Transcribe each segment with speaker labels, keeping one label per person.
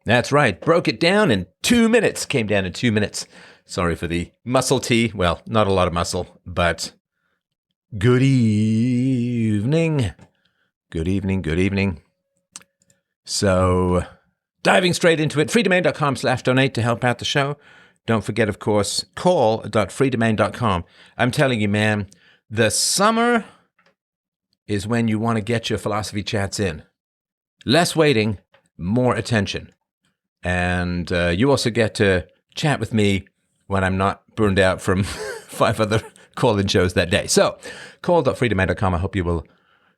Speaker 1: That's right. Broke it down in 2 minutes. Came down in 2 minutes. Sorry for the muscle tea. Well, not a lot of muscle, but good evening. Good evening. Good evening. So, diving straight into it, freedomain.com/donate to help out the show. Don't forget, of course, call.freedomain.com. I'm telling you, man, the summer is when you want to get your philosophy chats in. Less waiting, more attention. And you also get to chat with me when I'm not burned out from 5 other call-in shows that day. So, call.freedomain.com. I hope you will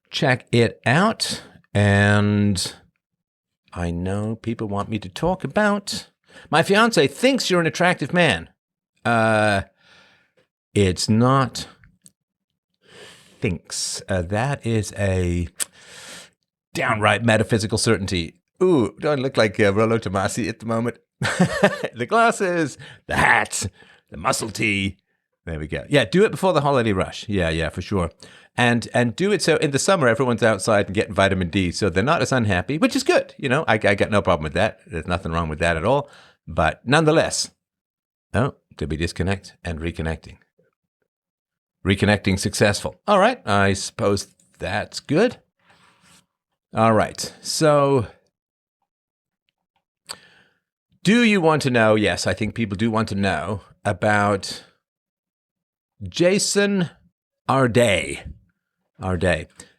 Speaker 1: check it out. And I know people want me to talk about my fiance thinks you're an attractive man. It's not thinks. That is a downright metaphysical certainty. Ooh, do I look like Rollo Tomasi at the moment? The glasses, the hat, the muscle tee. There we go. Yeah, do it before the holiday rush. Yeah, for sure. And do it so in the summer everyone's outside and getting vitamin D, so they're not as unhappy, which is good. You know, I got no problem with that. There's nothing wrong with that at all. But nonetheless, did we disconnect and reconnecting? Reconnecting successful. All right, I suppose that's good. All right, so do you want to know? Yes, I think people do want to know about Jason Arday.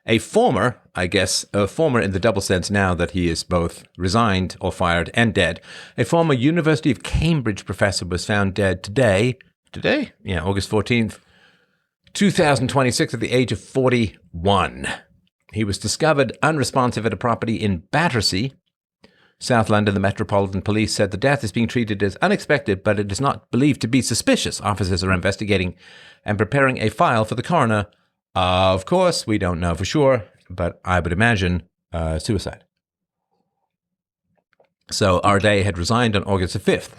Speaker 1: A former, I guess, a former in the double sense now that he is both resigned or fired and dead. A former University of Cambridge professor was found dead today? Yeah, August 14th, 2026 at the age of 41. He was discovered unresponsive at a property in Battersea, South London. The Metropolitan Police said the death is being treated as unexpected, but it is not believed to be suspicious. Officers are investigating and preparing a file for the coroner. Of course, we don't know for sure, but I would imagine suicide. So Arday had resigned on August the 5th,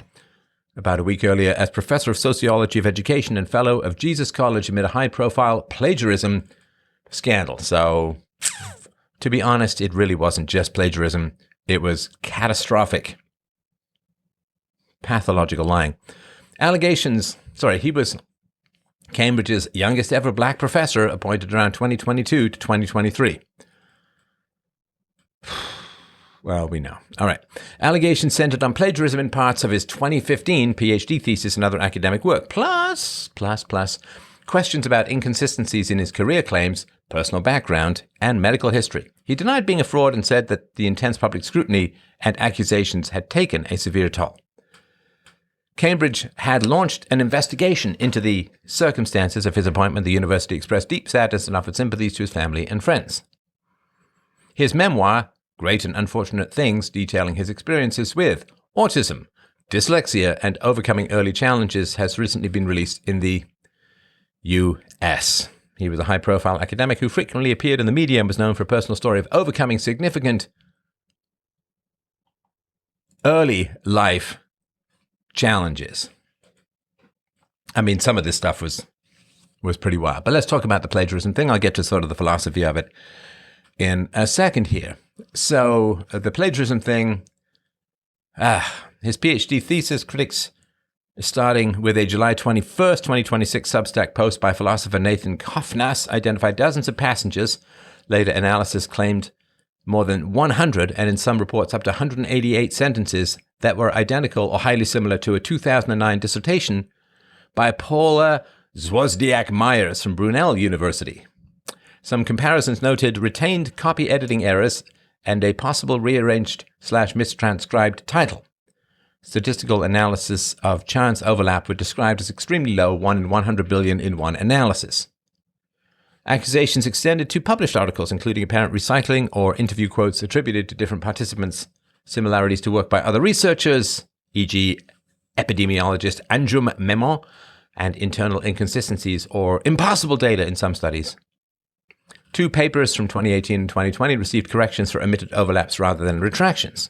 Speaker 1: about a week earlier, as Professor of Sociology of Education and Fellow of Jesus College amid a high-profile plagiarism scandal. So, to be honest, it really wasn't just plagiarism. It was catastrophic, pathological lying. He was Cambridge's youngest ever black professor, appointed around 2022 to 2023. Well, we know. All right. Allegations centered on plagiarism in parts of his 2015 PhD thesis and other academic work, plus questions about inconsistencies in his career claims, personal background, and medical history. He denied being a fraud and said that the intense public scrutiny and accusations had taken a severe toll. Cambridge had launched an investigation into the circumstances of his appointment. The university expressed deep sadness and offered sympathies to his family and friends. His memoir, Great and Unfortunate Things, detailing his experiences with autism, dyslexia, and overcoming early challenges, has recently been released in the U.S. He was a high-profile academic who frequently appeared in the media and was known for a personal story of overcoming significant early life challenges. I mean, some of this stuff was pretty wild. But let's talk about the plagiarism thing. I'll get to sort of the philosophy of it in a second here. So the plagiarism thing, his PhD thesis, critics starting with a July 21st, 2026 Substack post by philosopher Nathan Kofnas, identified dozens of passages. Later analysis claimed more than 100, and in some reports up to 188 sentences that were identical or highly similar to a 2009 dissertation by Paula Zwozdiak-Myers from Brunel University. Some comparisons noted retained copy editing errors and a possible rearranged/mistranscribed title. Statistical analysis of chance overlap were described as extremely low, 1 in 100 billion in one analysis. Accusations extended to published articles, including apparent recycling or interview quotes attributed to different participants, similarities to work by other researchers, e.g. epidemiologist Anjum Memon, and internal inconsistencies or impossible data in some studies. 2 papers from 2018 and 2020 received corrections for omitted overlaps rather than retractions.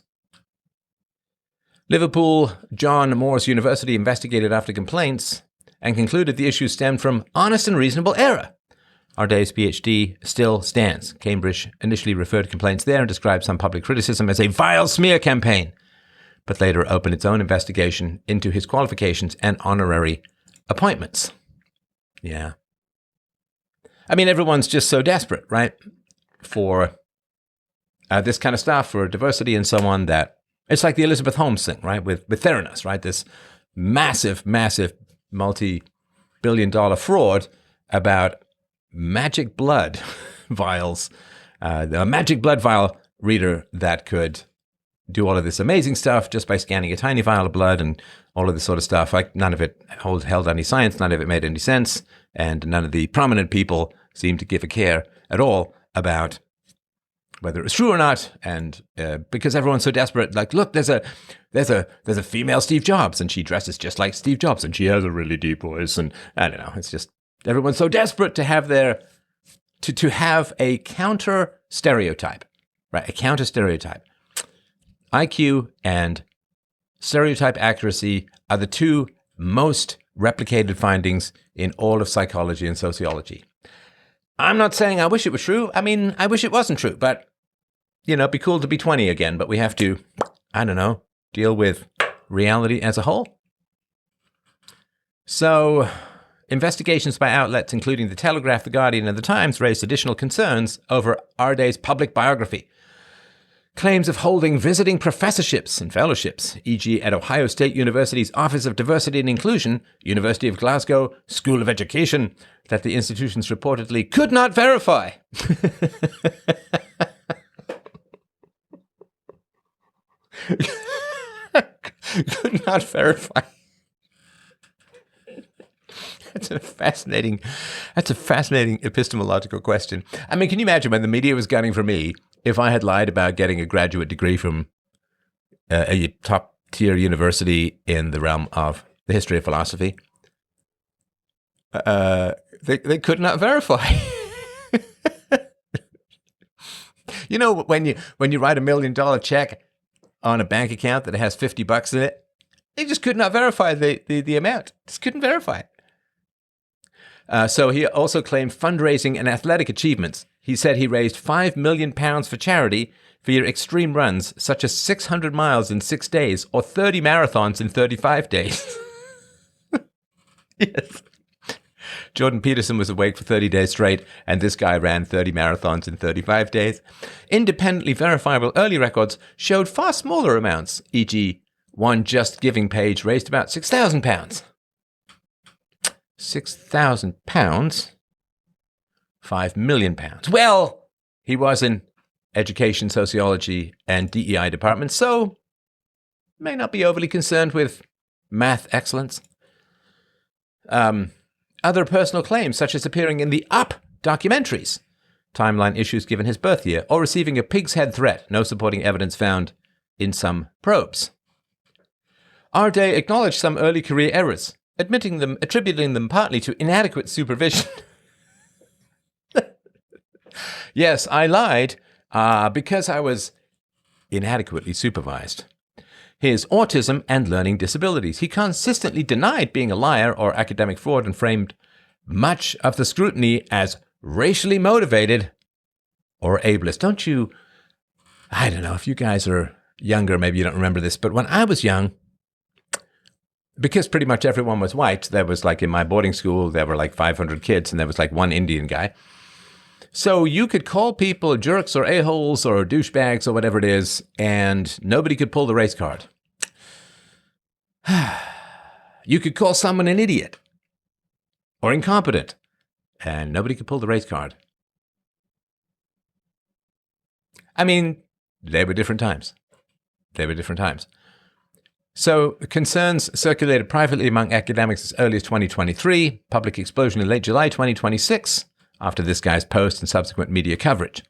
Speaker 1: Liverpool John Moores University investigated after complaints and concluded the issue stemmed from honest and reasonable error. Arday's PhD still stands. Cambridge initially referred complaints there and described some public criticism as a vile smear campaign. but later opened its own investigation into his qualifications and honorary appointments. Yeah. I mean, everyone's just so desperate, right, for this kind of stuff, for diversity and so on, that it's like the Elizabeth Holmes thing, right, with Theranos, right, this massive, massive multi-billion-dollar fraud about magic blood vials, the magic blood vial reader that could do all of this amazing stuff just by scanning a tiny vial of blood and all of this sort of stuff. Like, none of it held any science, none of it made any sense, and none of the prominent people seemed to give a care at all about whether it was true or not. And because everyone's so desperate, like, look, there's a female Steve Jobs, and she dresses just like Steve Jobs, and she has a really deep voice, and I don't know. It's just everyone's so desperate to have to have a counter stereotype, right? A counter stereotype. IQ and stereotype accuracy are the two most replicated findings in all of psychology and sociology. I'm not saying I wish it was true. I mean, I wish it wasn't true, but, it'd be cool to be 20 again, but we have to, I don't know, deal with reality as a whole. So, investigations by outlets including The Telegraph, The Guardian, and The Times raised additional concerns over Arday's public biography. Claims of holding visiting professorships and fellowships, e.g. at Ohio State University's Office of Diversity and Inclusion, University of Glasgow School of Education, that the institutions reportedly could not verify. Could not verify. That's a fascinating epistemological question. I mean, can you imagine when the media was gunning for me if I had lied about getting a graduate degree from a top-tier university in the realm of the history of philosophy? They could not verify. When you write $1 million check on a bank account that has $50 in it, they just could not verify the amount. Just couldn't verify it. So he also claimed fundraising and athletic achievements. He said he raised £5 million for charity via extreme runs, such as 600 miles in 6 days or 30 marathons in 35 days. Yes. Jordan Peterson was awake for 30 days straight, and this guy ran 30 marathons in 35 days. Independently verifiable early records showed far smaller amounts, e.g. one Just Giving page raised about £6,000. £6,000, £5 million. Well, he was in education, sociology, and DEI departments, so may not be overly concerned with math excellence. Other personal claims, such as appearing in the Up documentaries, timeline issues given his birth year, or receiving a pig's head threat, no supporting evidence found in some probes. Arday acknowledged some early career errors, attributing them partly to inadequate supervision. Yes, I lied because I was inadequately supervised. His autism and learning disabilities. He consistently denied being a liar or academic fraud and framed much of the scrutiny as racially motivated or ableist. I don't know, if you guys are younger, maybe you don't remember this, but when I was young, because pretty much everyone was white, there was in my boarding school, there were 500 kids, and there was one Indian guy. So you could call people jerks or a-holes or douchebags or whatever it is, and nobody could pull the race card. You could call someone an idiot or incompetent, and nobody could pull the race card. I mean, they were different times. So concerns circulated privately among academics as early as 2023, public explosion in late July 2026, after this guy's post and subsequent media coverage.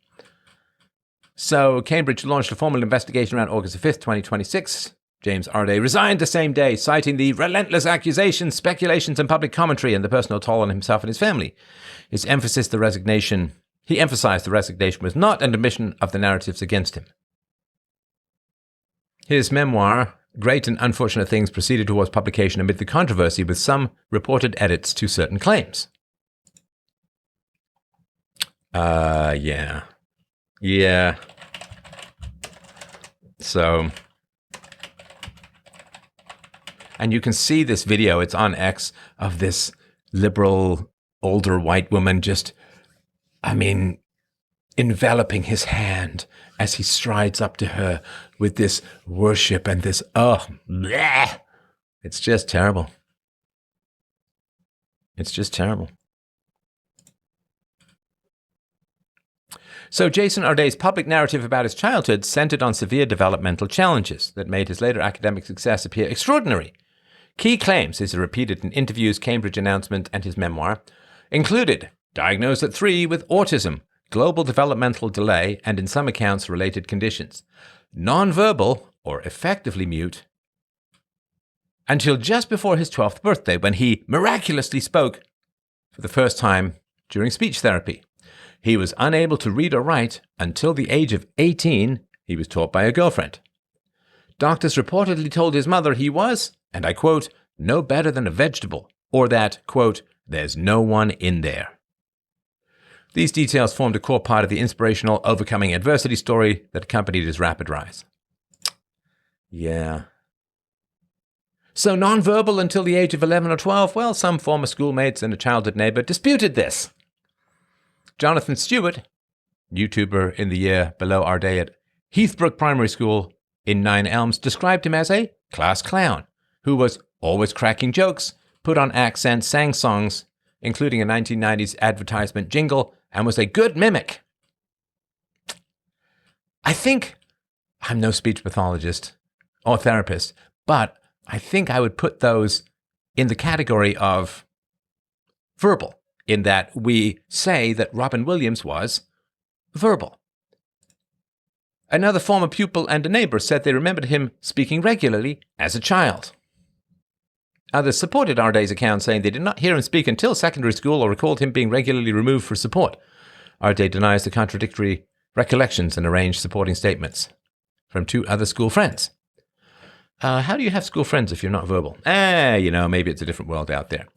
Speaker 1: So Cambridge launched a formal investigation around August 5th, 2026. James Arday resigned the same day, citing the relentless accusations, speculations, and public commentary and the personal toll on himself and his family. He emphasized the resignation was not an admission of the narratives against him. His memoir, Great and Unfortunate Things, proceeded towards publication amid the controversy with some reported edits to certain claims. Yeah. So, And you can see this video, it's on X, of this liberal, older white woman just, enveloping his hand as he strides up to her with this worship and this, bleh. It's just terrible. It's just terrible. So Jason Arday's public narrative about his childhood centered on severe developmental challenges that made his later academic success appear extraordinary. Key claims, as repeated in interviews, Cambridge announcement, and his memoir, included diagnosed at 3 with autism, global developmental delay, and in some accounts related conditions, nonverbal or effectively mute, until just before his 12th birthday, when he miraculously spoke for the first time during speech therapy. He was unable to read or write until the age of 18. He was taught by a girlfriend. Doctors reportedly told his mother he was, and I quote, no better than a vegetable, or that, quote, there's no one in there. These details formed a core part of the inspirational overcoming adversity story that accompanied his rapid rise. Yeah. So nonverbal until the age of 11 or 12? Well, some former schoolmates and a childhood neighbor disputed this. Jonathan Stewart, YouTuber in the year below Arday at Heathbrook Primary School in Nine Elms, described him as a class clown who was always cracking jokes, put on accents, sang songs, including a 1990s advertisement jingle, and was a good mimic. I think, I'm no speech pathologist or therapist, but I think I would put those in the category of verbal, in that we say that Robin Williams was verbal. Another former pupil and a neighbor said they remembered him speaking regularly as a child. Others supported Arday's account, saying they did not hear him speak until secondary school or recalled him being regularly removed for support. Arday denies the contradictory recollections and arranged supporting statements from 2 other school friends. How do you have school friends if you're not verbal? Maybe it's a different world out there.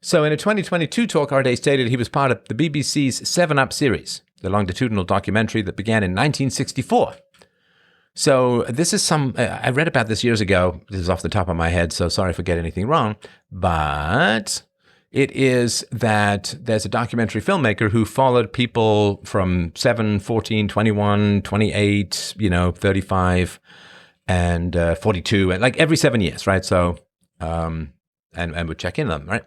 Speaker 1: So in a 2022 talk, Arday stated he was part of the BBC's 7 Up series, the longitudinal documentary that began in 1964. So this is I read about this years ago. This is off the top of my head, so sorry if I get anything wrong. But it is that there's a documentary filmmaker who followed people from 7, 14, 21, 28, 35, and 42, and like every 7 years, right? So, and would check in on them, right?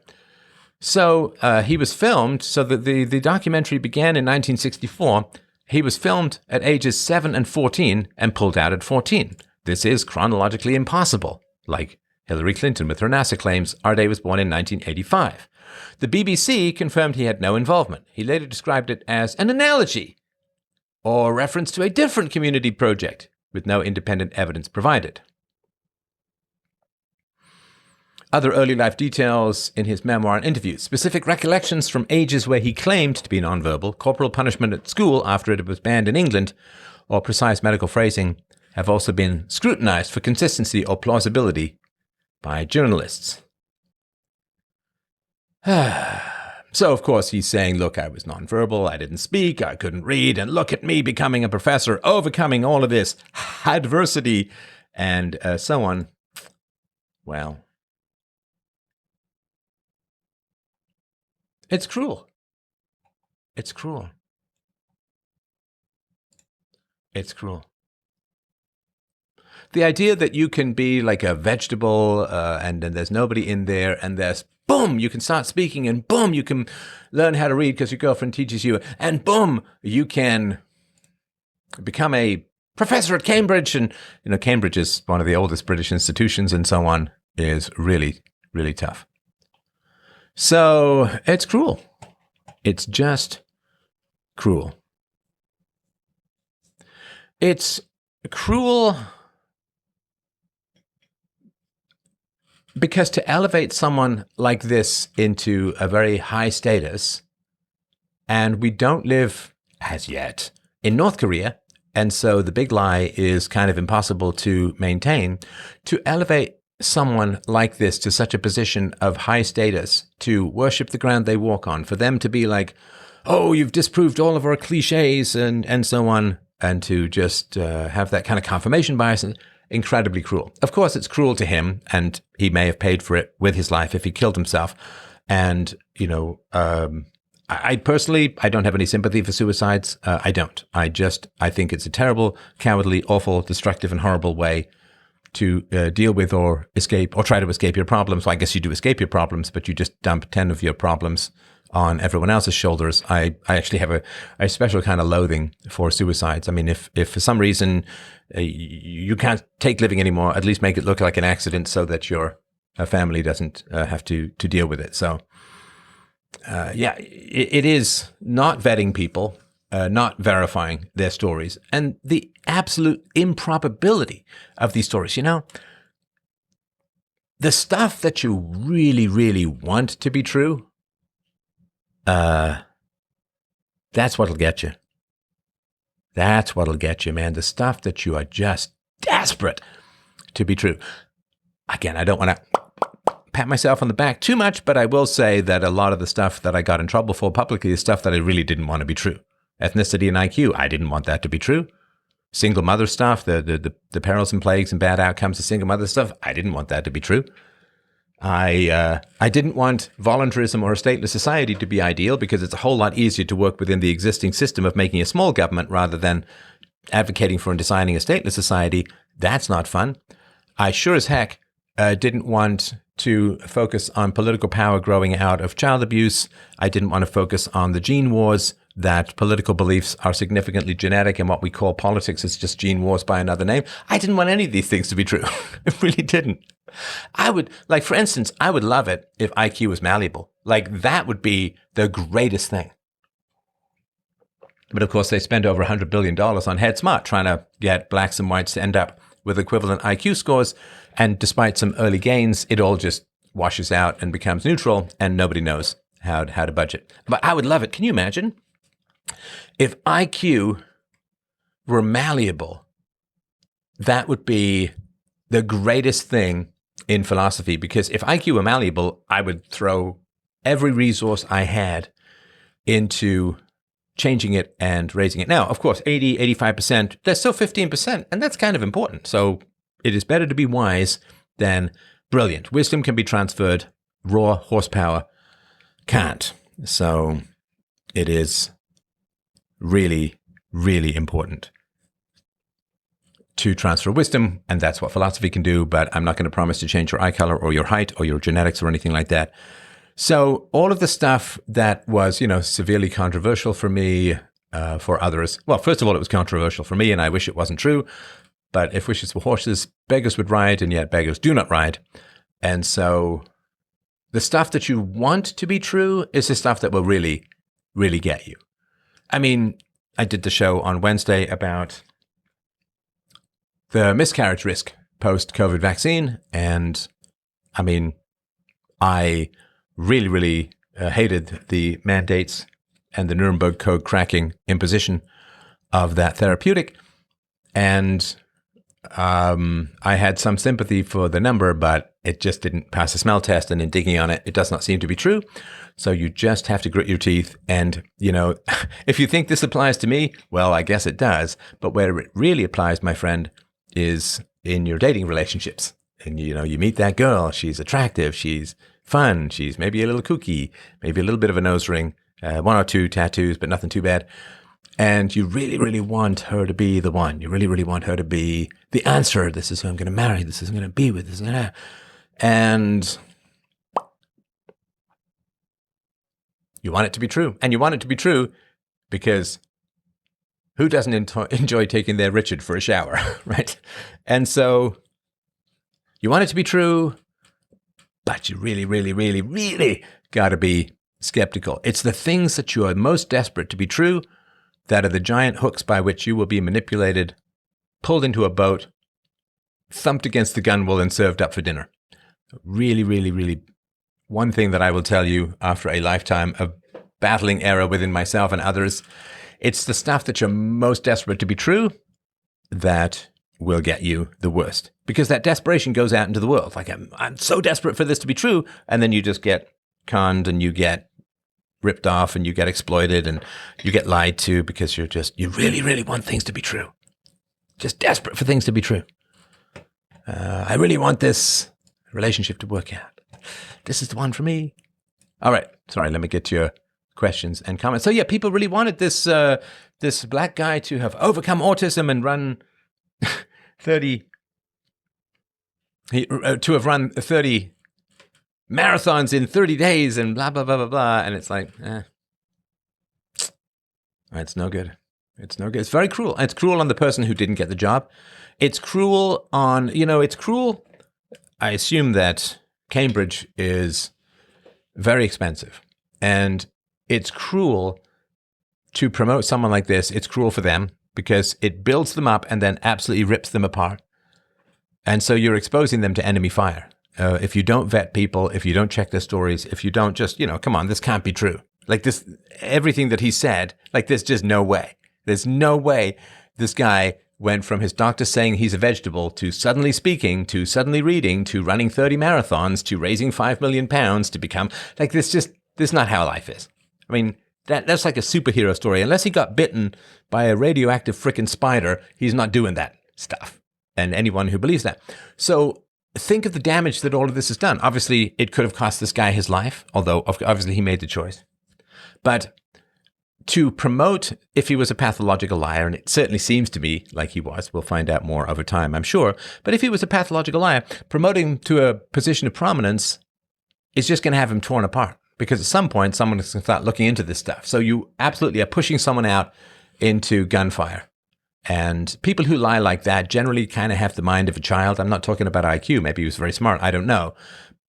Speaker 1: So he was filmed. So the documentary began in 1964. He was filmed at ages 7 and 14 and pulled out at 14. This is chronologically impossible. Like Hillary Clinton with her NASA claims, Arday was born in 1985. The BBC confirmed he had no involvement. He later described it as an analogy or reference to a different community project with no independent evidence provided. Other early life details in his memoir and interviews, specific recollections from ages where he claimed to be nonverbal, corporal punishment at school after it was banned in England, or precise medical phrasing, have also been scrutinized for consistency or plausibility by journalists. So, of course, he's saying, look, I was nonverbal, I didn't speak, I couldn't read, and look at me becoming a professor, overcoming all of this adversity, and so on. Well, it's cruel. It's cruel. It's cruel. The idea that you can be like a vegetable and then there's nobody in there and there's boom, you can start speaking and boom, you can learn how to read because your girlfriend teaches you and boom, you can become a professor at Cambridge. And, Cambridge is one of the oldest British institutions and so on, is really, really tough. So it's cruel. It's just cruel. It's cruel because to elevate someone like this into a very high status, and we don't live, as yet, in North Korea, and so the big lie is kind of impossible to maintain, to elevate someone like this to such a position of high status, to worship the ground they walk on, for them to be like, oh, you've disproved all of our cliches and so on. and to just have that kind of confirmation bias, and incredibly cruel. Of course, it's cruel to him, and he may have paid for it with his life if he killed himself. And, I personally, I don't have any sympathy for suicides. I don't. I think it's a terrible, cowardly, awful, destructive, and horrible way to deal with or escape or try to escape your problems. Well, I guess you do escape your problems, but you just dump 10 of your problems on everyone else's shoulders. I actually have a special kind of loathing for suicides. I mean, if for some reason you can't take living anymore, at least make it look like an accident so that your family doesn't have to deal with it. So, it is not vetting people, not verifying their stories, and the absolute improbability of these stories. The stuff that you really, really want to be true, that's what'll get you. That's what'll get you, man. The stuff that you are just desperate to be true. Again, I don't want to pat myself on the back too much, but I will say that a lot of the stuff that I got in trouble for publicly is stuff that I really didn't want to be true. Ethnicity and IQ, I didn't want that to be true. Single mother stuff, the perils and plagues and bad outcomes of single mother stuff, I didn't want that to be true. I didn't want voluntarism or a stateless society to be ideal because it's a whole lot easier to work within the existing system of making a small government rather than advocating for and designing a stateless society. That's not fun. I sure as heck didn't want to focus on political power growing out of child abuse. I didn't want to focus on the gene wars, that political beliefs are significantly genetic and what we call politics is just gene wars by another name. I didn't want any of these things to be true. I really didn't. I would, for instance, I would love it if IQ was malleable. That would be the greatest thing. But of course, they spend over $100 billion on Head Smart trying to get blacks and whites to end up with equivalent IQ scores. And despite some early gains, it all just washes out and becomes neutral, and nobody knows how to budget. But I would love it. Can you imagine if IQ were malleable? That would be the greatest thing in philosophy, because if IQ were malleable, I would throw every resource I had into changing it and raising it. Now, of course, 80, 85%, there's still 15%, and that's kind of important. So it is better to be wise than brilliant. Wisdom can be transferred, raw horsepower can't. So it is really, really important to transfer wisdom, and that's what philosophy can do, but I'm not going to promise to change your eye color or your height or your genetics or anything like that. So all of the stuff that was, severely controversial for me, for others, well, first of all, it was controversial for me, and I wish it wasn't true, but if wishes were horses, beggars would ride, and yet beggars do not ride. And so the stuff that you want to be true is the stuff that will really, really get you. I mean, I did the show on Wednesday about the miscarriage risk post-COVID vaccine, and I mean, I really, really hated the mandates and the Nuremberg Code cracking imposition of that therapeutic. And I had some sympathy for the number, but it just didn't pass a smell test. And in digging on it, it does not seem to be true. So you just have to grit your teeth. And, if you think this applies to me, well, I guess it does. But where it really applies, my friend, is in your dating relationships. And, you meet that girl. She's attractive. She's fun. She's maybe a little kooky, maybe a little bit of a nose ring, one or two tattoos, but nothing too bad. And you really, really want her to be the one. You really, really want her to be the answer. This is who I'm going to marry. This is who I'm going to be with. This is going to... And you want it to be true. And you want it to be true because who doesn't enjoy taking their Richard for a shower, right? And so you want it to be true, but you really, really, really, really got to be skeptical. It's the things that you are most desperate to be true that are the giant hooks by which you will be manipulated, pulled into a boat, thumped against the gunwale, and served up for dinner. Really, really, really, one thing that I will tell you after a lifetime of battling error within myself and others, it's the stuff that you're most desperate to be true that will get you the worst. Because that desperation goes out into the world. I'm so desperate for this to be true, and then you just get conned and you get ripped off and you get exploited and you get lied to because you really, really want things to be true. Just desperate for things to be true. I really want this relationship to work out. This is the one for me. All right. Sorry, let me get to your questions and comments. So yeah, people really wanted this this black guy to have overcome autism and run 30 to have run 30 marathons in 30 days and blah, blah, blah, blah, blah. And it's like, it's no good. It's no good. It's very cruel. It's cruel on the person who didn't get the job. It's cruel on, it's cruel. I assume that Cambridge is very expensive. And it's cruel to promote someone like this. It's cruel for them because it builds them up and then absolutely rips them apart. And so you're exposing them to enemy fire. If you don't vet people, if you don't check their stories, if you don't just, come on, this can't be true. Like this, everything that he said, like there's just no way. There's no way this guy went from his doctor saying he's a vegetable to suddenly speaking, to suddenly reading, to running 30 marathons, to raising 5 million pounds to become like this is not how life is. I mean, that's like a superhero story. Unless he got bitten by a radioactive frickin' spider, he's not doing that stuff. And anyone who believes that. So think of the damage that all of this has done. Obviously, it could have cost this guy his life, although obviously he made the choice. But to promote, if he was a pathological liar, and it certainly seems to me like he was, we'll find out more over time, I'm sure. But if he was a pathological liar, promoting him to a position of prominence is just going to have him torn apart. Because at some point, someone is going to start looking into this stuff. So you absolutely are pushing someone out into gunfire. And people who lie like that generally kind of have the mind of a child. I'm not talking about IQ. Maybe he was very smart. I don't know.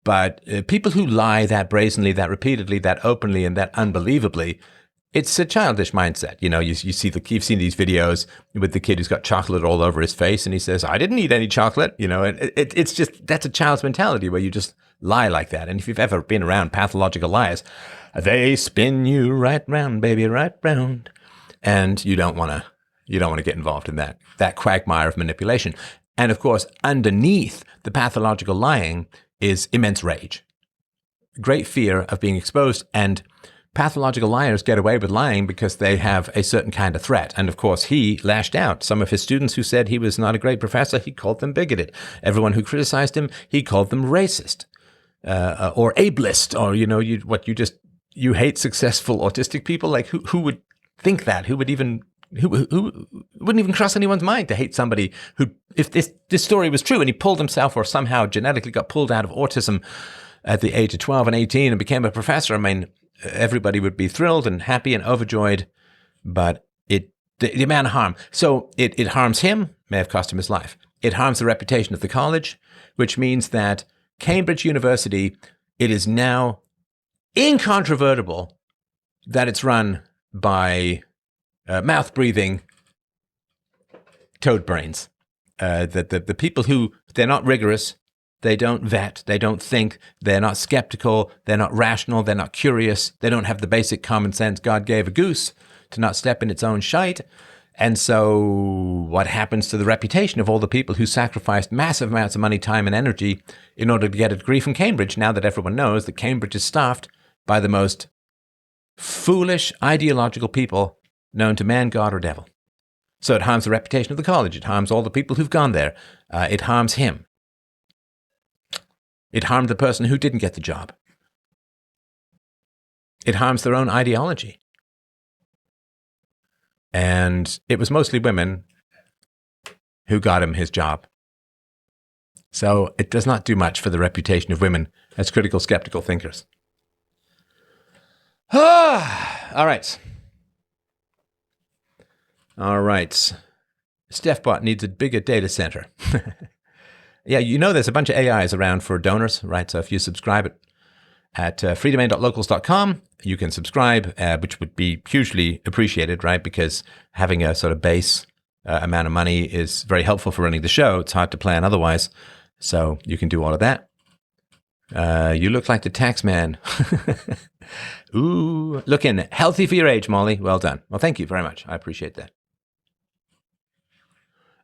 Speaker 1: But people who lie that brazenly, that repeatedly, that openly, and that unbelievably, it's a childish mindset. You've seen these videos with the kid who's got chocolate all over his face, and he says, "I didn't eat any chocolate." It's just, that's a child's mentality where you just lie like that. And if you've ever been around pathological liars, they spin you right round, baby, right round. And you don't want to get involved in that quagmire of manipulation. And of course, underneath the pathological lying is immense rage, great fear of being exposed. And pathological liars get away with lying because they have a certain kind of threat. And of course, he lashed out. Some of his students who said he was not a great professor, he called them bigoted. Everyone who criticized him, he called them racist or ableist, or you hate successful autistic people. Like who would think that? Who wouldn't even cross anyone's mind to hate somebody who, if this story was true and he pulled himself or somehow genetically got pulled out of autism at the age of 12 and 18 and became a professor, I mean, everybody would be thrilled and happy and overjoyed, but the amount of harm. So it harms him, may have cost him his life. It harms the reputation of the college, which means that Cambridge University, it is now incontrovertible that it's run by mouth-breathing toad brains. The people who, they're not rigorous, they don't vet, they don't think, they're not skeptical, they're not rational, they're not curious, they don't have the basic common sense God gave a goose to not step in its own shite. And so what happens to the reputation of all the people who sacrificed massive amounts of money, time, and energy in order to get a degree from Cambridge, now that everyone knows that Cambridge is staffed by the most foolish, ideological people known to man, God, or devil. So it harms the reputation of the college. It harms all the people who've gone there. It harms him. It harmed the person who didn't get the job. It harms their own ideology. And it was mostly women who got him his job. So it does not do much for the reputation of women as critical, skeptical thinkers. All right. StephBot needs a bigger data center. Yeah, there's a bunch of AIs around for donors, right? So if you subscribe at freedomain.locals.com, you can subscribe, which would be hugely appreciated, right? Because having a sort of base amount of money is very helpful for running the show. It's hard to plan otherwise. So you can do all of that. You look like the tax man. Ooh, looking healthy for your age, Molly. Well done. Well, thank you very much. I appreciate that.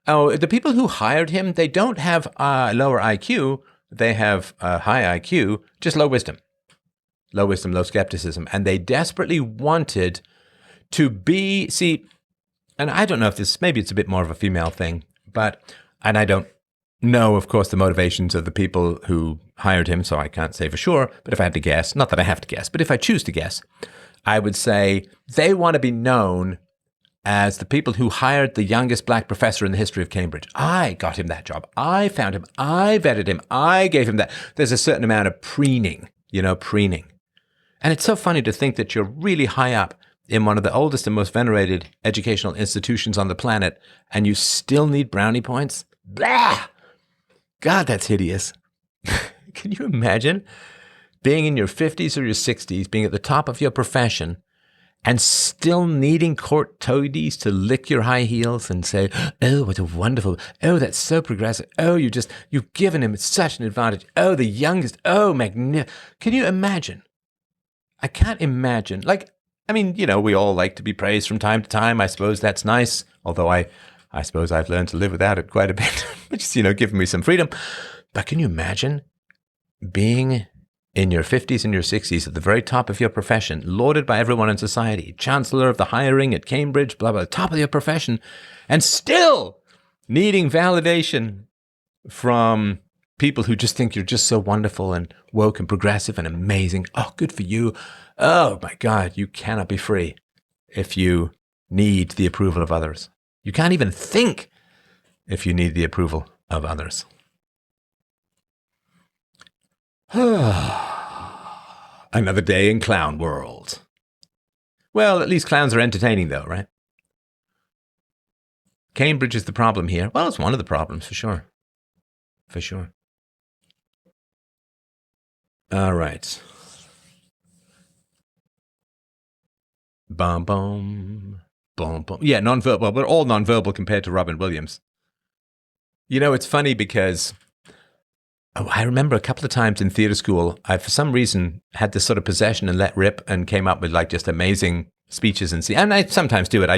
Speaker 1: Oh, the people who hired him, they don't have lower IQ. They have high IQ, just low wisdom. low wisdom, low skepticism. And they desperately wanted to be, see, and I don't know if this, maybe it's a bit more of a female thing, and I don't know, of course, the motivations of the people who hired him, so I can't say for sure. But if I had to guess, not that I have to guess, but if I choose to guess, I would say they want to be known as the people who hired the youngest black professor in the history of Cambridge. I got him that job. I found him. I vetted him. I gave him that. There's a certain amount of preening. And it's so funny to think that you're really high up in one of the oldest and most venerated educational institutions on the planet, and you still need brownie points? Blah! God, that's hideous. Can you imagine being in your 50s or your 60s, being at the top of your profession, and still needing court toadies to lick your high heels and say, oh, what a wonderful, oh, that's so progressive, oh, you've given him such an advantage, oh, the youngest, oh, magnificent. Can you imagine? I can't imagine. We all like to be praised from time to time. I suppose that's nice, although I suppose I've learned to live without it quite a bit, which is, giving me some freedom. But can you imagine being in your 50s and your 60s at the very top of your profession, lauded by everyone in society, chancellor of the hiring at Cambridge, blah, blah, top of your profession, and still needing validation from people who just think you're just so wonderful and woke and progressive and amazing. Oh, good for you. Oh, my God, you cannot be free if you need the approval of others. You can't even think if you need the approval of others. Another day in clown world. Well, at least clowns are entertaining though, right? Cambridge is the problem here. Well, it's one of the problems for sure. For sure. All right. Bum, bum, bum, bum. Yeah, nonverbal. We're all nonverbal compared to Robin Williams. It's funny because I remember a couple of times in theater school, I, for some reason, had this sort of possession and let rip and came up with just amazing speeches and I sometimes do it.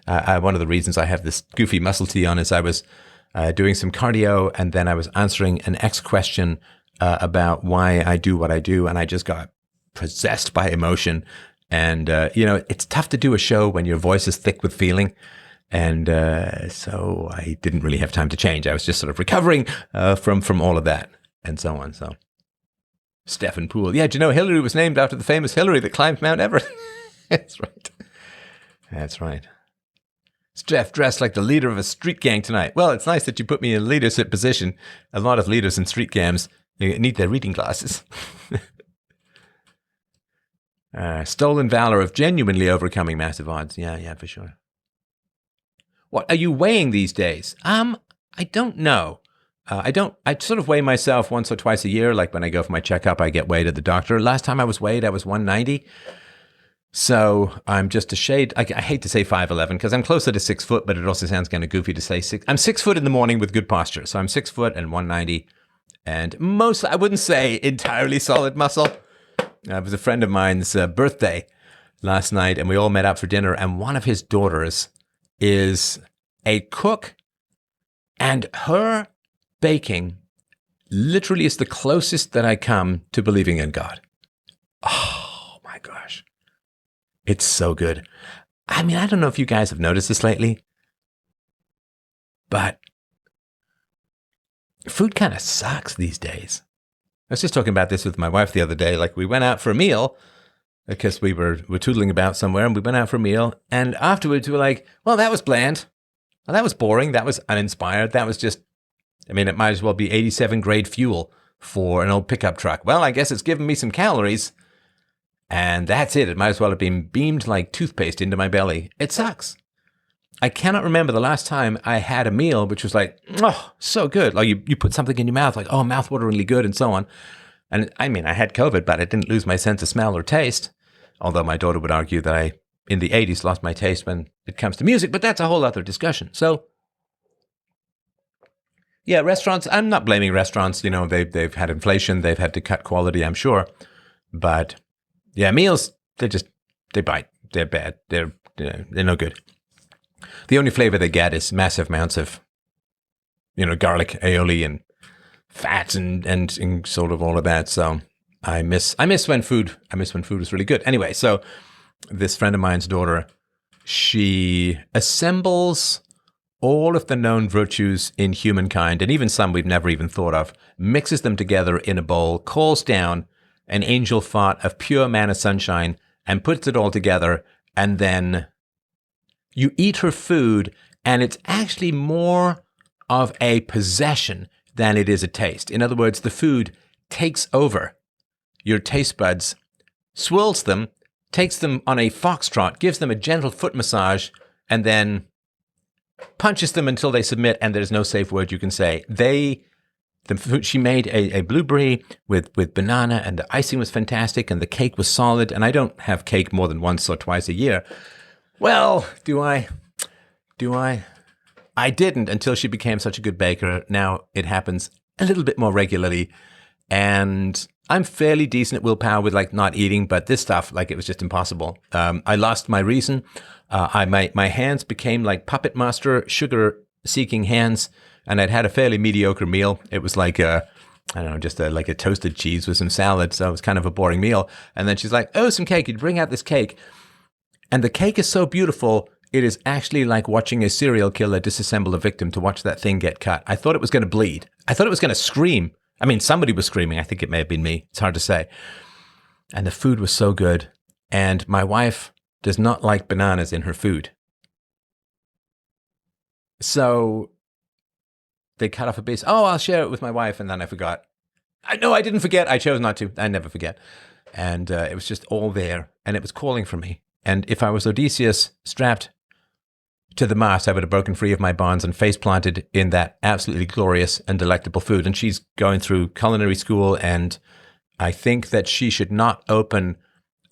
Speaker 1: One of the reasons I have this goofy muscle tee on is I was doing some cardio and then I was answering an X question about why I do what I do, and I just got possessed by emotion. And, it's tough to do a show when your voice is thick with feeling. And so I didn't really have time to change. I was just sort of recovering from all of that and so on. So Stefan Poole. Yeah, do you know Hillary was named after the famous Hillary that climbed Mount Everest? That's right. That's right. Steph dressed like the leader of a street gang tonight. Well, it's nice that you put me in a leadership position. A lot of leaders in street gangs need their reading glasses. Stolen valor of genuinely overcoming massive odds. Yeah, for sure. What are you weighing these days? I don't know. I sort of weigh myself once or twice a year. Like when I go for my checkup, I get weighed at the doctor. Last time I was weighed, I was 190. So I'm just a shade. I hate to say 5'11" because I'm closer to 6 foot, but it also sounds kind of goofy to say 6. I'm 6 foot in the morning with good posture. So I'm 6 foot and 190. And I wouldn't say entirely solid muscle. It was a friend of mine's birthday last night, and we all met up for dinner. And one of his daughters is a cook, and her baking literally is the closest that I come to believing in God. Oh my gosh. It's so good. I mean, I don't know if you guys have noticed this lately, but food kind of sucks these days. I was just talking about this with my wife the other day. Like, we went out for a meal because we were tootling about somewhere, and we went out for a meal, and afterwards we were like, well, that was bland. Well, that was boring. That was uninspired. That was just, it might as well be 87 grade fuel for an old pickup truck. Well, I guess it's given me some calories, and that's it. It might as well have been beamed like toothpaste into my belly. It sucks. I cannot remember the last time I had a meal which was like, oh, so good. Like you put something in your mouth, like, oh, mouth-wateringly good and so on. And I had COVID, but I didn't lose my sense of smell or taste. Although my daughter would argue that I, in the 80s, lost my taste when it comes to music, but that's a whole other discussion. So, yeah, restaurants, I'm not blaming restaurants. They've had inflation. They've had to cut quality, I'm sure. But, yeah, meals, they bite. They're bad. They're no good. The only flavor they get is massive amounts of, garlic, aioli, and fats and sort of all of that. So I miss when food was really good. Anyway, so this friend of mine's daughter, she assembles all of the known virtues in humankind, and even some we've never even thought of, mixes them together in a bowl, calls down an angel fart of pure manna sunshine, and puts it all together, and then you eat her food, and it's actually more of a possession than it is a taste. In other words, the food takes over your taste buds, swirls them, takes them on a foxtrot, gives them a gentle foot massage, and then punches them until they submit, and there's no safe word you can say. The food, she made a blueberry with banana, and the icing was fantastic, and the cake was solid, and I don't have cake more than once or twice a year. Well, do I? I didn't until she became such a good baker. Now it happens a little bit more regularly, and I'm fairly decent at willpower with like not eating, but this stuff, like, it was just impossible. I lost my reason. My hands became like puppet master, sugar-seeking hands, and I'd had a fairly mediocre meal. It was like like a toasted cheese with some salad, so it was kind of a boring meal. And then she's like, "Oh, some cake. You'd bring out this cake." And the cake is so beautiful, it is actually like watching a serial killer disassemble a victim to watch that thing get cut. I thought it was going to bleed. I thought it was going to scream. I mean, somebody was screaming. I think it may have been me. It's hard to say. And the food was so good. And my wife does not like bananas in her food. So they cut off a piece. "Oh, I'll share it with my wife." And then I forgot. No, I didn't forget. I chose not to. I never forget. And it was just all there. And it was calling for me. And if I was Odysseus strapped to the mast, I would have broken free of my bonds and face planted in that absolutely glorious and delectable food. And she's going through culinary school, and I think that she should not open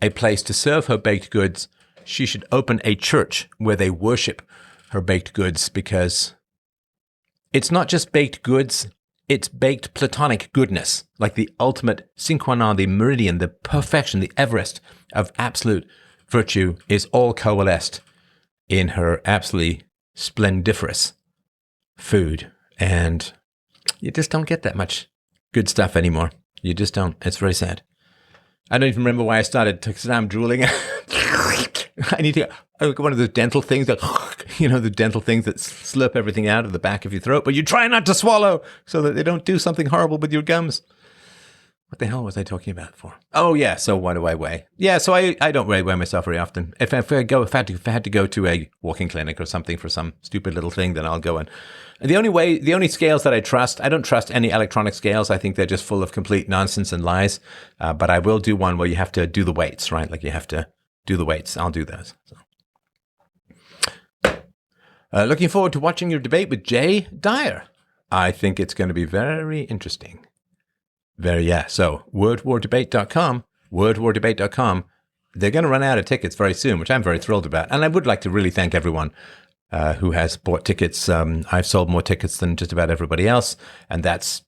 Speaker 1: a place to serve her baked goods. She should open a church where they worship her baked goods, because it's not just baked goods, it's baked platonic goodness, like the ultimate sine qua non, the meridian, the perfection, the Everest of absolute virtue is all coalesced in her absolutely splendiferous food. And you just don't get that much good stuff anymore. You just don't. It's very sad. I don't even remember why I started, because I'm drooling. I need to get one of those dental things that, the dental things that slurp everything out of the back of your throat, but you try not to swallow so that they don't do something horrible with your gums. What the hell was I talking about for? Oh, yeah. So what do I weigh? Yeah, so I don't weigh myself very often. If I had to go to a walking clinic or something for some stupid little thing, then I'll go in. The only scales that I don't trust any electronic scales. I think they're just full of complete nonsense and lies. But I will do one where you have to do the weights, right? Like you have to do the weights. I'll do those. So. Looking forward to watching your debate with Jay Dyer. I think it's going to be very interesting. So wordwardebate.com, they're going to run out of tickets very soon, which I'm very thrilled about. And I would like to really thank everyone who has bought tickets. I've sold more tickets than just about everybody else, and that's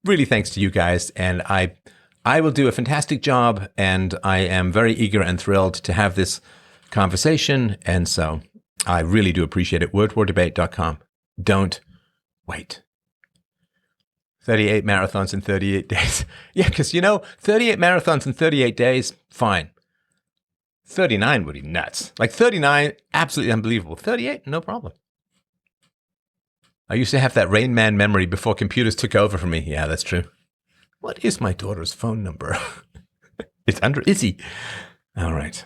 Speaker 1: really thanks to you guys. And I will do a fantastic job, and I am very eager and thrilled to have this conversation. And so I really do appreciate it. wordwardebate.com. Don't wait. 38 marathons in 38 days. Yeah, because, 38 marathons in 38 days, fine. 39 would be nuts. Like 39, absolutely unbelievable. 38, no problem. I used to have that Rain Man memory before computers took over for me. Yeah, that's true. What is my daughter's phone number? It's under Izzy. All right.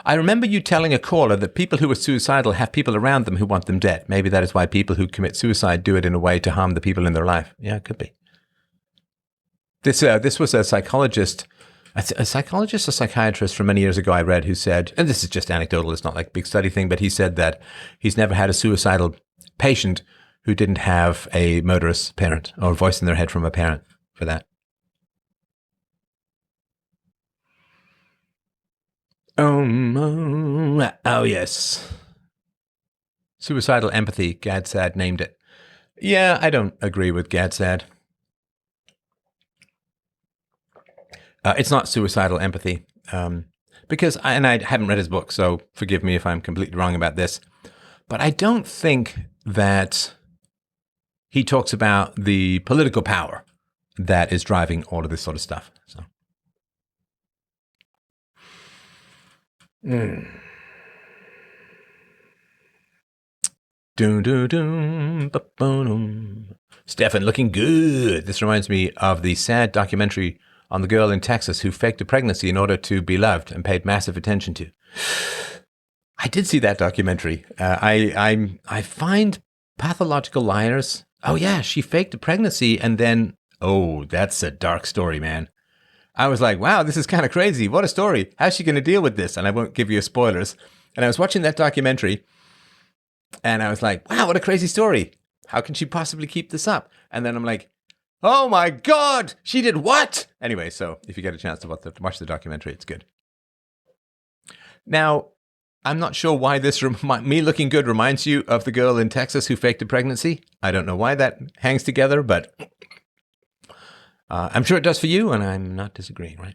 Speaker 1: I remember you telling a caller that people who are suicidal have people around them who want them dead. Maybe that is why people who commit suicide do it in a way to harm the people in their life. Yeah, it could be. This was a psychologist or psychiatrist from many years ago I read who said, and this is just anecdotal, it's not like a big study thing, but he said that he's never had a suicidal patient who didn't have a murderous parent or a voice in their head from a parent for that. Oh, yes. Suicidal empathy, Gadsad named it. Yeah, I don't agree with Gadsad. It's not suicidal empathy. Because, and I haven't read his book, so forgive me if I'm completely wrong about this, but I don't think that he talks about the political power that is driving all of this sort of stuff. So. Stefan, looking good. This reminds me of the sad documentary on the girl in Texas who faked a pregnancy in order to be loved and paid massive attention to. I did see that documentary. I find pathological liars. Oh yeah, she faked a pregnancy and then, oh, that's a dark story, man. I was like, wow, this is kind of crazy. What a story. How's she going to deal with this? And I won't give you spoilers. And I was watching that documentary and I was like, wow, what a crazy story. How can she possibly keep this up? And then I'm like, oh my God, she did what? Anyway, so if you get a chance to watch the documentary, it's good. Now, I'm not sure why this me looking good reminds you of the girl in Texas who faked a pregnancy. I don't know why that hangs together, but I'm sure it does for you, and I'm not disagreeing, right?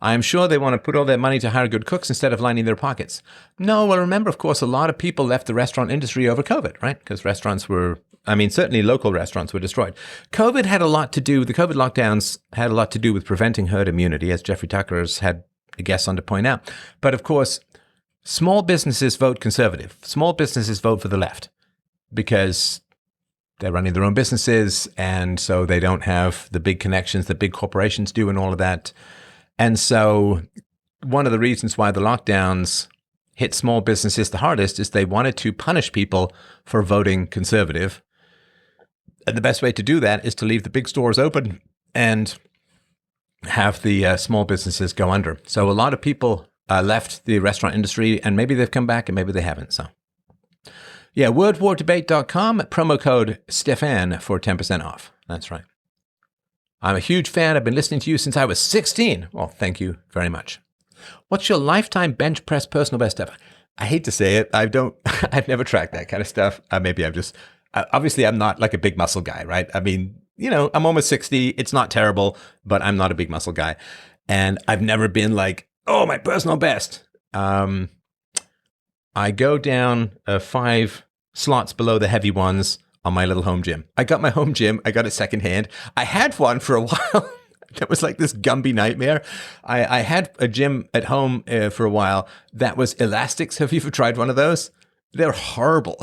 Speaker 1: I'm sure they want to put all their money to hire good cooks instead of lining their pockets. No, well, remember, of course, a lot of people left the restaurant industry over COVID, right? Because restaurants were, certainly local restaurants were destroyed. The COVID lockdowns had a lot to do with preventing herd immunity, as Jeffrey Tucker's had a guest on to point out. But of course, small businesses vote conservative. Small businesses vote for the left because they're running their own businesses, and so they don't have the big connections that big corporations do and all of that. And so one of the reasons why the lockdowns hit small businesses the hardest is they wanted to punish people for voting conservative. And the best way to do that is to leave the big stores open and have the small businesses go under. So a lot of people left the restaurant industry, and maybe they've come back and maybe they haven't. So yeah, wordwardebate.com, promo code Stefan for 10% off. That's right. I'm a huge fan. I've been listening to you since I was 16. Well, thank you very much. What's your lifetime bench press personal best ever? I hate to say it. I've never tracked that kind of stuff. Maybe I've just, obviously I'm not like a big muscle guy, right? I'm almost 60. It's not terrible, but I'm not a big muscle guy. And I've never been like, oh, my personal best. I go down 5 slots below the heavy ones on my little home gym. I got my home gym. I got it secondhand. I had one for a while. That was like this Gumby nightmare. I had a gym at home for a while that was elastics. Have you ever tried one of those? They're horrible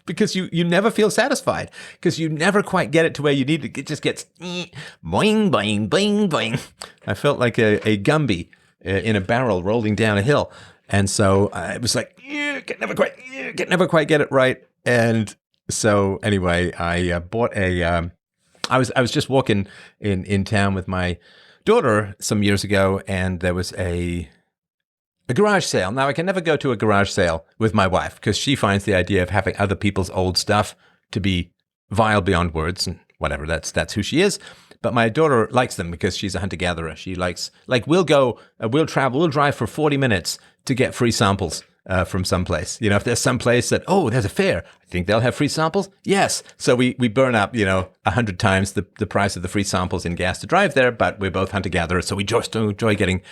Speaker 1: because you never feel satisfied because you never quite get it to where you need it. It just gets boing, boing, boing, boing. I felt like a Gumby in a barrel rolling down a hill. And so it was like, can never quite get it right. And so anyway, I bought I was just walking in town with my daughter some years ago, and there was a garage sale. Now, I can never go to a garage sale with my wife because she finds the idea of having other people's old stuff to be vile beyond words, and whatever. That's who she is. But my daughter likes them because she's a hunter-gatherer. She likes, we'll drive for 40 minutes to get free samples from someplace. If there's someplace that, there's a fair, I think they'll have free samples. Yes. So we burn up, 100 times the price of the free samples in gas to drive there, but we're both hunter-gatherers. So we just enjoy getting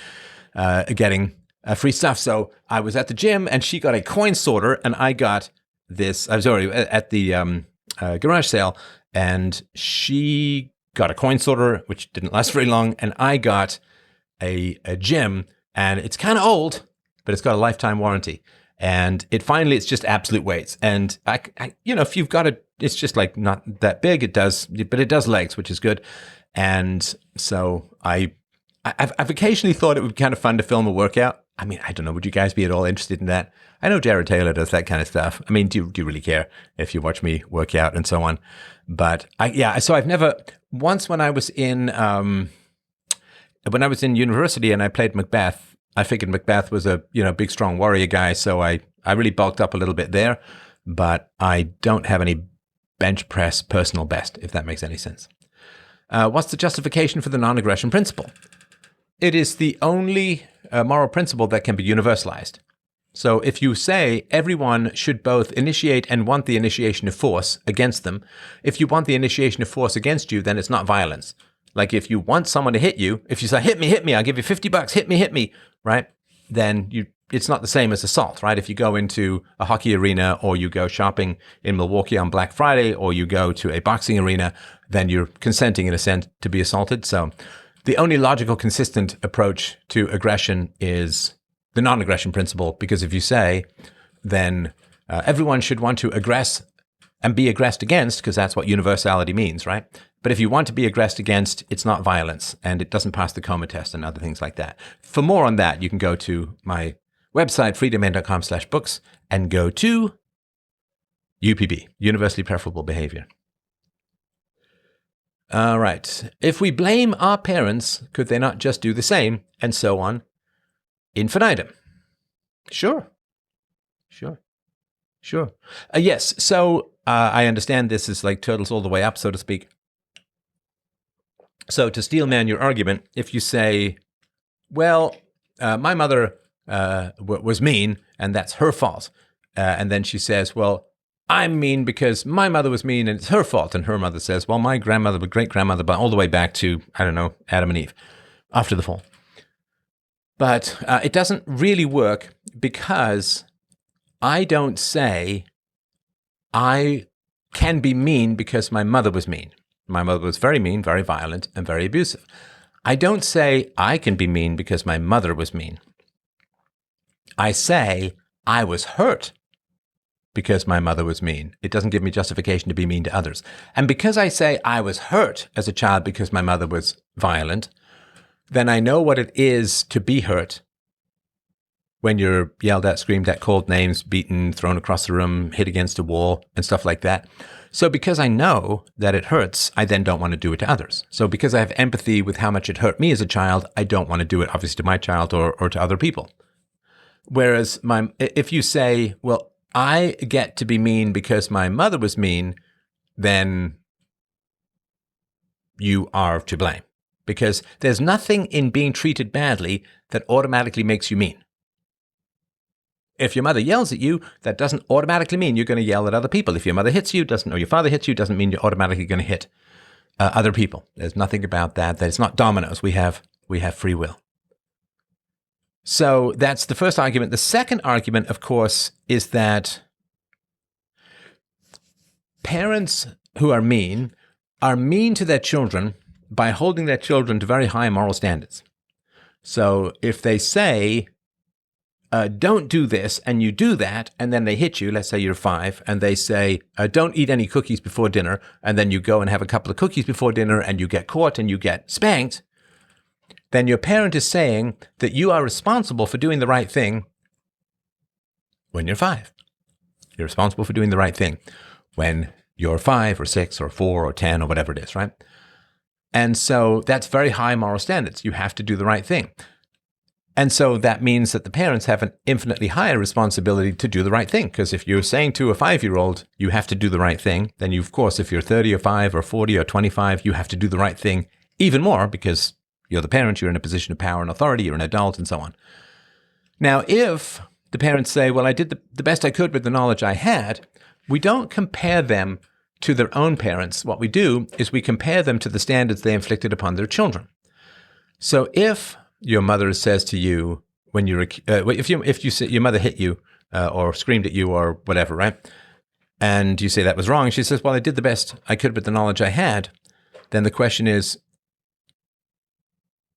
Speaker 1: free stuff. So I was at the gym and she got a coin sorter and I got this, I was already at the garage sale, and she got a coin sorter, which didn't last very long. And I got a gym, and it's kind of old, but it's got a lifetime warranty. And it's just absolute weights. And I if you've got it's just like not that big. It does legs, which is good. And so I've occasionally thought it would be kind of fun to film a workout. I don't know. Would you guys be at all interested in that? I know Jared Taylor does that kind of stuff. Do you really care if you watch me work out and so on? But so I've never, once when I was in university and I played Macbeth, I figured Macbeth was a, big, strong warrior guy. So I really bulked up a little bit there, but I don't have any bench press personal best, if that makes any sense. What's the justification for the non-aggression principle? It is the only moral principle that can be universalized. So if you say everyone should both initiate and want the initiation of force against them, if you want the initiation of force against you, then it's not violence. Like if you want someone to hit you, if you say, hit me, I'll give you $50, hit me, right? Then it's not the same as assault, right? If you go into a hockey arena or you go shopping in Milwaukee on Black Friday or you go to a boxing arena, then you're consenting in a sense to be assaulted. So the only logical, consistent approach to aggression is the non-aggression principle, because if you say, then everyone should want to aggress and be aggressed against, because that's what universality means, right? But if you want to be aggressed against, it's not violence, and it doesn't pass the coma test and other things like that. For more on that, you can go to my website, freedomain.com/books, and go to UPB, Universally Preferable Behavior. All right. If we blame our parents, could they not just do the same? And so on. Infinitum. Sure. Yes. So I understand this is like turtles all the way up, so to speak. So to steelman your argument, if you say, well, my mother was mean, and that's her fault. And then she says, well, I'm mean because my mother was mean and it's her fault. And her mother says, well, my grandmother, my great-grandmother, but all the way back to, I don't know, Adam and Eve, after the fall. But it doesn't really work, because I don't say I can be mean because my mother was mean. My mother was very mean, very violent, and very abusive. I don't say I can be mean because my mother was mean. I say I was hurt because my mother was mean. It doesn't give me justification to be mean to others. And because I say I was hurt as a child because my mother was violent, then I know what it is to be hurt when you're yelled at, screamed at, called names, beaten, thrown across the room, hit against a wall, and stuff like that. So because I know that it hurts, I then don't want to do it to others. So because I have empathy with how much it hurt me as a child, I don't want to do it, obviously, to my child or to other people. Whereas if you say, well, I get to be mean because my mother was mean, then you are to blame. Because there's nothing in being treated badly that automatically makes you mean. If your mother yells at you, that doesn't automatically mean you're going to yell at other people. If your mother hits you, or your father hits you, doesn't mean you're automatically going to hit other people. There's nothing about that. That it's not dominoes. We have free will. So that's the first argument. The second argument, of course, is that parents who are mean to their children by holding their children to very high moral standards. So if they say, don't do this, and you do that, and then they hit you, let's say you're 5, and they say, don't eat any cookies before dinner, and then you go and have a couple of cookies before dinner, and you get caught and you get spanked, then your parent is saying that you are responsible for doing the right thing when you're 5. You're responsible for doing the right thing when you're 5 or 6 or 4 or 10 or whatever it is, right? And so that's very high moral standards. You have to do the right thing. And so that means that the parents have an infinitely higher responsibility to do the right thing. Because if you're saying to a 5-year-old, you have to do the right thing, then you, of course, if you're 30 or 5 or 40 or 25, you have to do the right thing even more, because you're the parent, you're in a position of power and authority, you're an adult, and so on. Now, if the parents say, well, I did the best I could with the knowledge I had, we don't compare them to their own parents. What we do is we compare them to the standards they inflicted upon their children. So if your mother says to you when you're if you say your mother hit you or screamed at you or whatever, right? And you say that was wrong. She says, well, I did the best I could with the knowledge I had. Then the question is,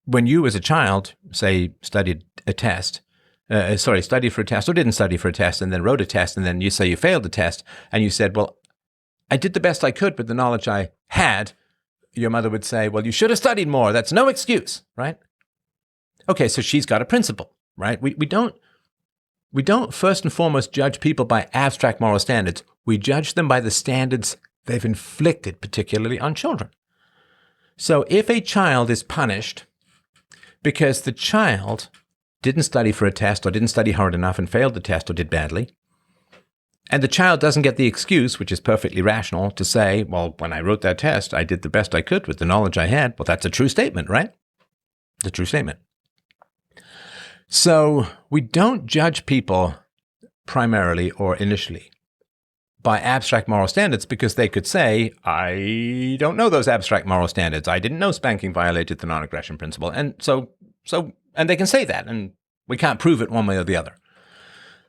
Speaker 1: when you as a child, say, studied for a test or didn't study for a test and then wrote a test, and then you say you failed the test, and you said, well, I did the best I could with the knowledge I had, your mother would say, well, you should have studied more. That's no excuse, right? Okay, so she's got a principle, right? We don't first and foremost judge people by abstract moral standards. We judge them by the standards they've inflicted, particularly on children. So if a child is punished because the child didn't study for a test or didn't study hard enough and failed the test or did badly, and the child doesn't get the excuse, which is perfectly rational, to say, well, when I wrote that test, I did the best I could with the knowledge I had. Well, that's a true statement, right? It's a true statement. So we don't judge people primarily or initially by abstract moral standards, because they could say, I don't know those abstract moral standards. I didn't know spanking violated the non-aggression principle. And so they can say that, and We can't prove it one way or the other.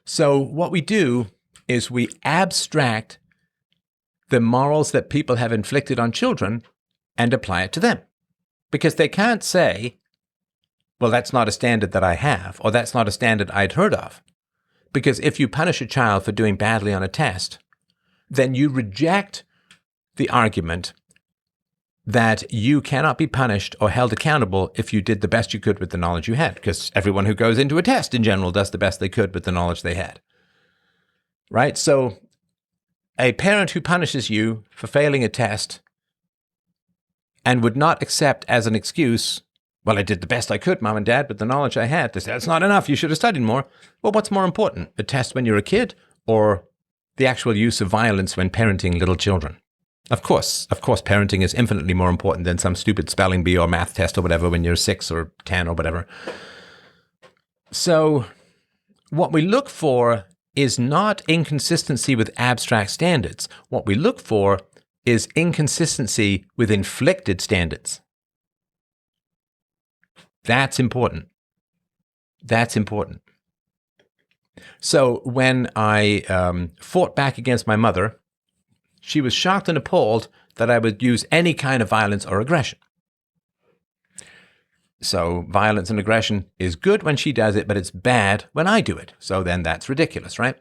Speaker 1: So what we do is we abstract the morals that people have inflicted on children and apply it to them. Because they can't say, well, that's not a standard that I have, or that's not a standard I'd heard of. Because if you punish a child for doing badly on a test, then you reject the argument that you cannot be punished or held accountable if you did the best you could with the knowledge you had, because everyone who goes into a test in general does the best they could with the knowledge they had. Right? So a parent who punishes you for failing a test and would not accept as an excuse, well, I did the best I could, Mom and Dad, with the knowledge I had. They say, that's not enough. You should have studied more. Well, what's more important, a test when you're a kid or the actual use of violence when parenting little children? Of course, parenting is infinitely more important than some stupid spelling bee or math test or whatever when you're 6 or 10 or whatever. So what we look for is not inconsistency with abstract standards. What we look for is inconsistency with inflicted standards. That's important. That's important. So when I fought back against my mother, she was shocked and appalled that I would use any kind of violence or aggression. So violence and aggression is good when she does it, but it's bad when I do it. So then that's ridiculous, right?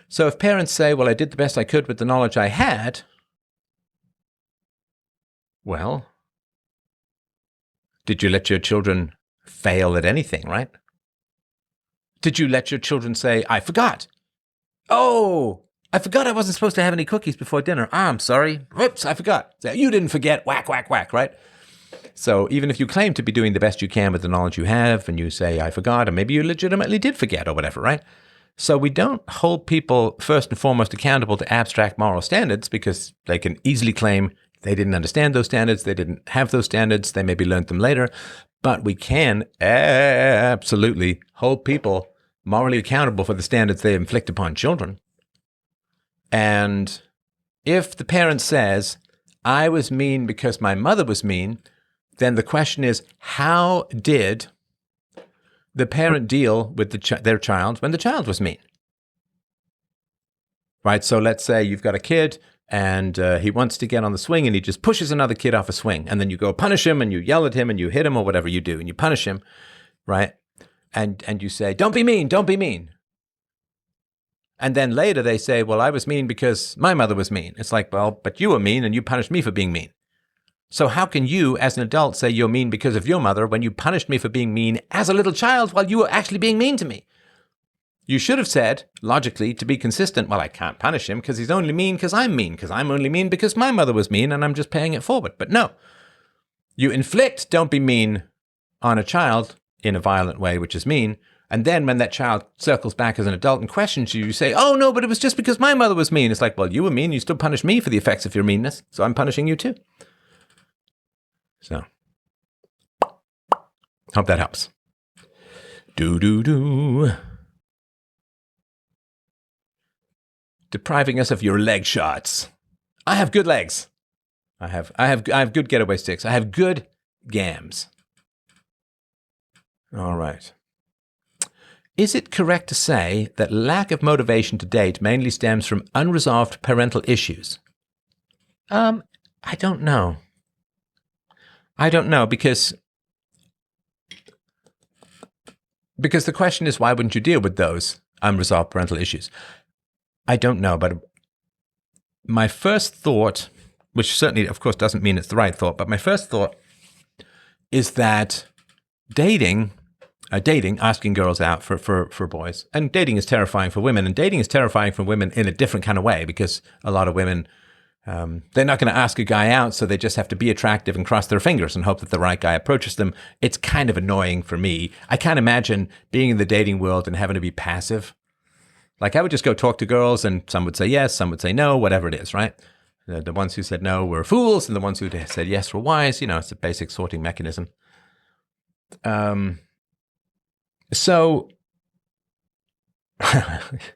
Speaker 1: So if parents say, well, I did the best I could with the knowledge I had, well, did you let your children fail at anything, right? Did you let your children say, I forgot? Oh, I forgot I wasn't supposed to have any cookies before dinner. I'm sorry. Whoops, I forgot. You didn't forget. Whack, whack, whack, right? So even if you claim to be doing the best you can with the knowledge you have and you say, I forgot, or maybe you legitimately did forget or whatever, right? So we don't hold people first and foremost accountable to abstract moral standards because they can easily claim they didn't understand those standards, they didn't have those standards, they maybe learned them later. But we can absolutely hold people morally accountable for the standards they inflict upon children. And if the parent says, I was mean because my mother was mean, then the question is, how did the parent deal with their child when the child was mean? Right? So let's say you've got a kid and he wants to get on the swing and he just pushes another kid off a swing. And then you go punish him and you yell at him and you hit him or whatever you do and you punish him, right? And you say, don't be mean, don't be mean. And then later they say, well, I was mean because my mother was mean. It's like, well, but you were mean and you punished me for being mean. So how can you, as an adult, say you're mean because of your mother when you punished me for being mean as a little child while you were actually being mean to me? You should have said, logically, to be consistent, well, I can't punish him because he's only mean because I'm only mean because my mother was mean and I'm just paying it forward. But no, you inflict don't be mean on a child in a violent way, which is mean. And then when that child circles back as an adult and questions you, you say, oh, no, but it was just because my mother was mean. It's like, well, you were mean. You still punish me for the effects of your meanness. So I'm punishing you too. So hope that helps. Depriving us of your leg shots. I have good legs. I have good getaway sticks. I have good gams. All right. Is it correct to say that lack of motivation to date mainly stems from unresolved parental issues? I don't know. Because the question is, why wouldn't you deal with those unresolved parental issues? I don't know, but my first thought, which certainly, of course, doesn't mean it's the right thought, but my first thought is that dating, asking girls out for boys, and dating is terrifying for women, and dating is terrifying for women in a different kind of way, because a lot of women, they're not going to ask a guy out, so they just have to be attractive and cross their fingers and hope that the right guy approaches them. It's kind of annoying for me. I can't imagine being in the dating world and having to be passive. Like, I would just go talk to girls, and some would say yes, some would say no, whatever it is, right? The ones who said no were fools, and the ones who said yes were wise. You know, it's a basic sorting mechanism. So,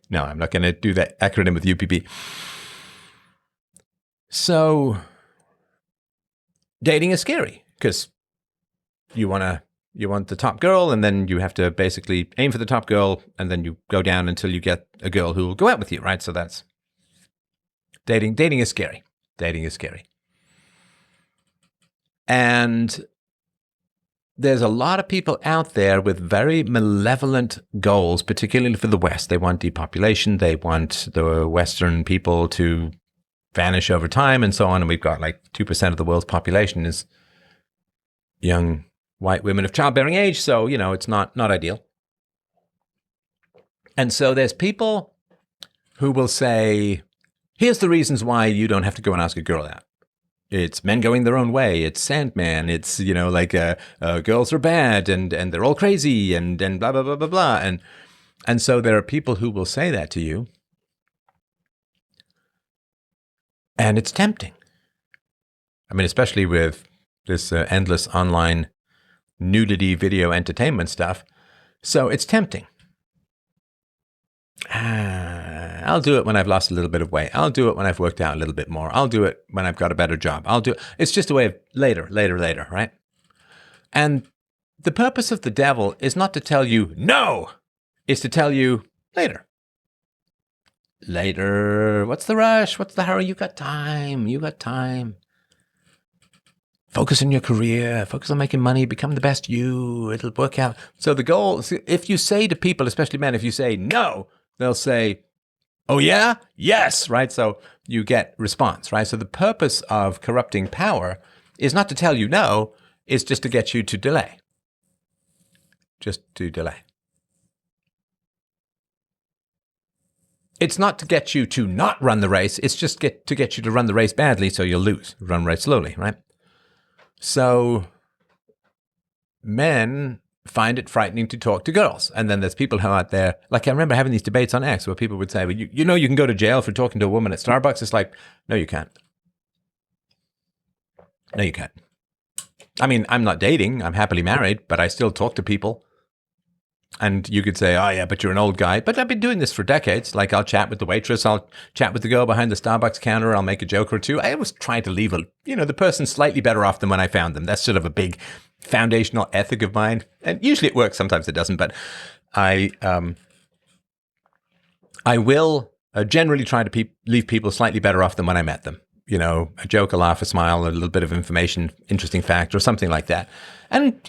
Speaker 1: no, I'm not going to do that acronym with UPB. So, dating is scary because you want to You want the top girl, and then you have to basically aim for the top girl, and then you go down until you get a girl who will go out with you, right? So that's dating. Dating is scary. Dating is scary. And there's a lot of people out there with very malevolent goals, particularly for the West. They want depopulation. They want the Western people to vanish over time and so on. And we've got like 2% of the world's population is young white women of childbearing age. So, it's not ideal. And so there's people who will say, here's the reasons why you don't have to go and ask a girl out. It's men going their own way. It's Sandman. It's, girls are bad and they're all crazy and blah, blah, blah, blah, blah. And so there are people who will say that to you. And it's tempting. I mean, especially with this endless online nudity video entertainment stuff. So it's tempting. I'll do it when I've lost a little bit of weight. I'll do it when I've worked out a little bit more. I'll do it when I've got a better job. It's just a way of later, right? And the purpose of the devil is not to tell you no, it's to tell you later. Later. What's the rush? What's the hurry? You got time. Focus on your career. Focus on making money. Become the best you. It'll work out. So the goal, if you say to people, especially men, if you say no, they'll say, oh yeah? Yes, right? So you get response, right? So the purpose of corrupting power is not to tell you no, it's just to get you to delay. Just to delay. It's not to get you to not run the race, it's just to get you to run the race badly so you'll lose. Run right slowly, right? So men find it frightening to talk to girls. And then there's people who are out there, like I remember having these debates on X where people would say, well, you can go to jail for talking to a woman at Starbucks. It's like, no, you can't. No, you can't. I mean, I'm not dating. I'm happily married, but I still talk to people. And you could say, oh yeah, but you're an old guy. But I've been doing this for decades. Like I'll chat with the waitress. I'll chat with the girl behind the Starbucks counter. I'll make a joke or two. I always try to leave the person slightly better off than when I found them. That's sort of a big foundational ethic of mine. And usually it works. Sometimes it doesn't. But I will generally try to leave people slightly better off than when I met them. A joke, a laugh, a smile, a little bit of information, interesting fact, or something like that. And,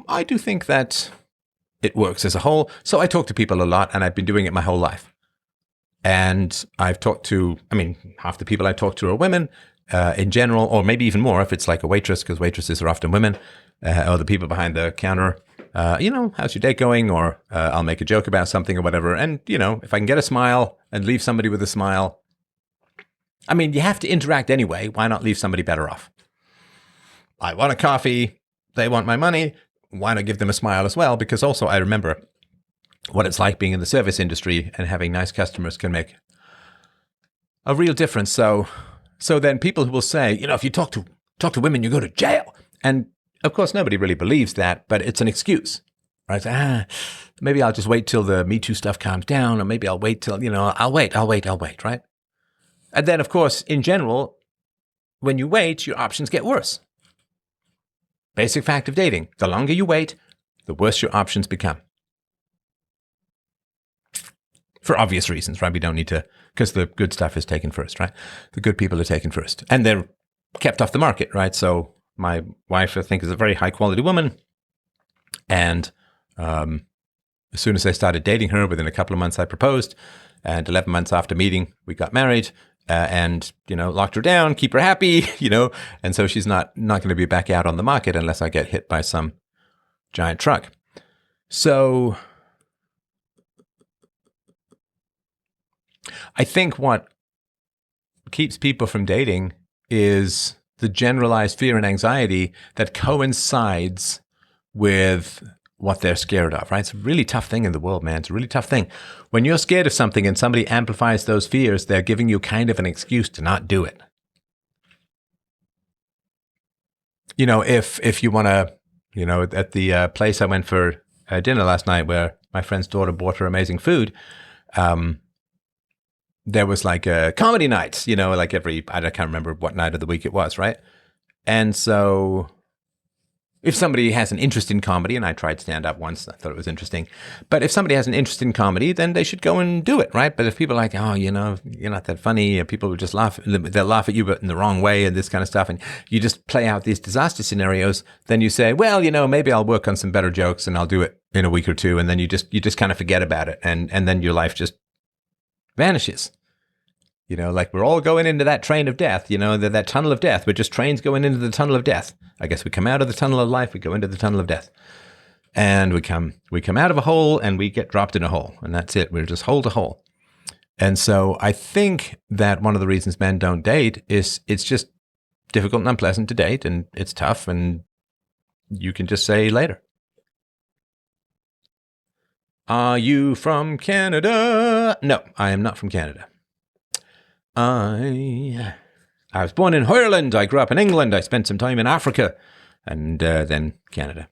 Speaker 1: I do think that it works as a whole. So I talk to people a lot, and I've been doing it my whole life. And I've talked to, half the people I talk to are women in general, or maybe even more if it's like a waitress, because waitresses are often women, or the people behind the counter. How's your day going? Or I'll make a joke about something or whatever. And, if I can get a smile and leave somebody with a smile, you have to interact anyway. Why not leave somebody better off? I want a coffee. They want my money. Why not give them a smile as well? Because also I remember what it's like being in the service industry, and having nice customers can make a real difference. So then people who will say, if you talk to women, you go to jail. And of course, nobody really believes that, but it's an excuse, right? Maybe I'll just wait till the Me Too stuff calms down, or maybe I'll wait till, I'll wait, right? And then, of course, in general, when you wait, your options get worse. Basic fact of dating. The longer you wait, the worse your options become. For obvious reasons, right? We don't need to, because the good stuff is taken first, right? The good people are taken first. And they're kept off the market, right? So my wife, I think, is a very high quality woman. And as soon as I started dating her, within a couple of months, I proposed. And 11 months after meeting, we got married. And, locked her down, keep her happy, and so she's not going to be back out on the market unless I get hit by some giant truck. So I think what keeps people from dating is the generalized fear and anxiety that coincides with what they're scared of, right? It's a really tough thing in the world, man. It's a really tough thing. When you're scared of something and somebody amplifies those fears, they're giving you kind of an excuse to not do it. If you want to, at the place I went for dinner last night, where my friend's daughter bought her amazing food, there was like a comedy night, I can't remember what night of the week it was, right? And so If somebody has an interest in comedy, and I tried stand-up once, I thought it was interesting, but if somebody has an interest in comedy, then they should go and do it, right? But if people are like, oh, you're not that funny, people will just laugh, they'll laugh at you, but in the wrong way and this kind of stuff, and you just play out these disaster scenarios, then you say, well, maybe I'll work on some better jokes and I'll do it in a week or two, and then you just kind of forget about it, and then your life just vanishes. Like we're all going into that train of death, that tunnel of death. We're just trains going into the tunnel of death. I guess we come out of the tunnel of life, we go into the tunnel of death. And we come out of a hole and we get dropped in a hole. And that's it. We're just hole to hole. And so I think that one of the reasons men don't date is it's just difficult and unpleasant to date, and it's tough, and you can just say later. Are you from Canada? No, I am not from Canada. I was born in Ireland. I grew up in England. I spent some time in Africa, and then Canada.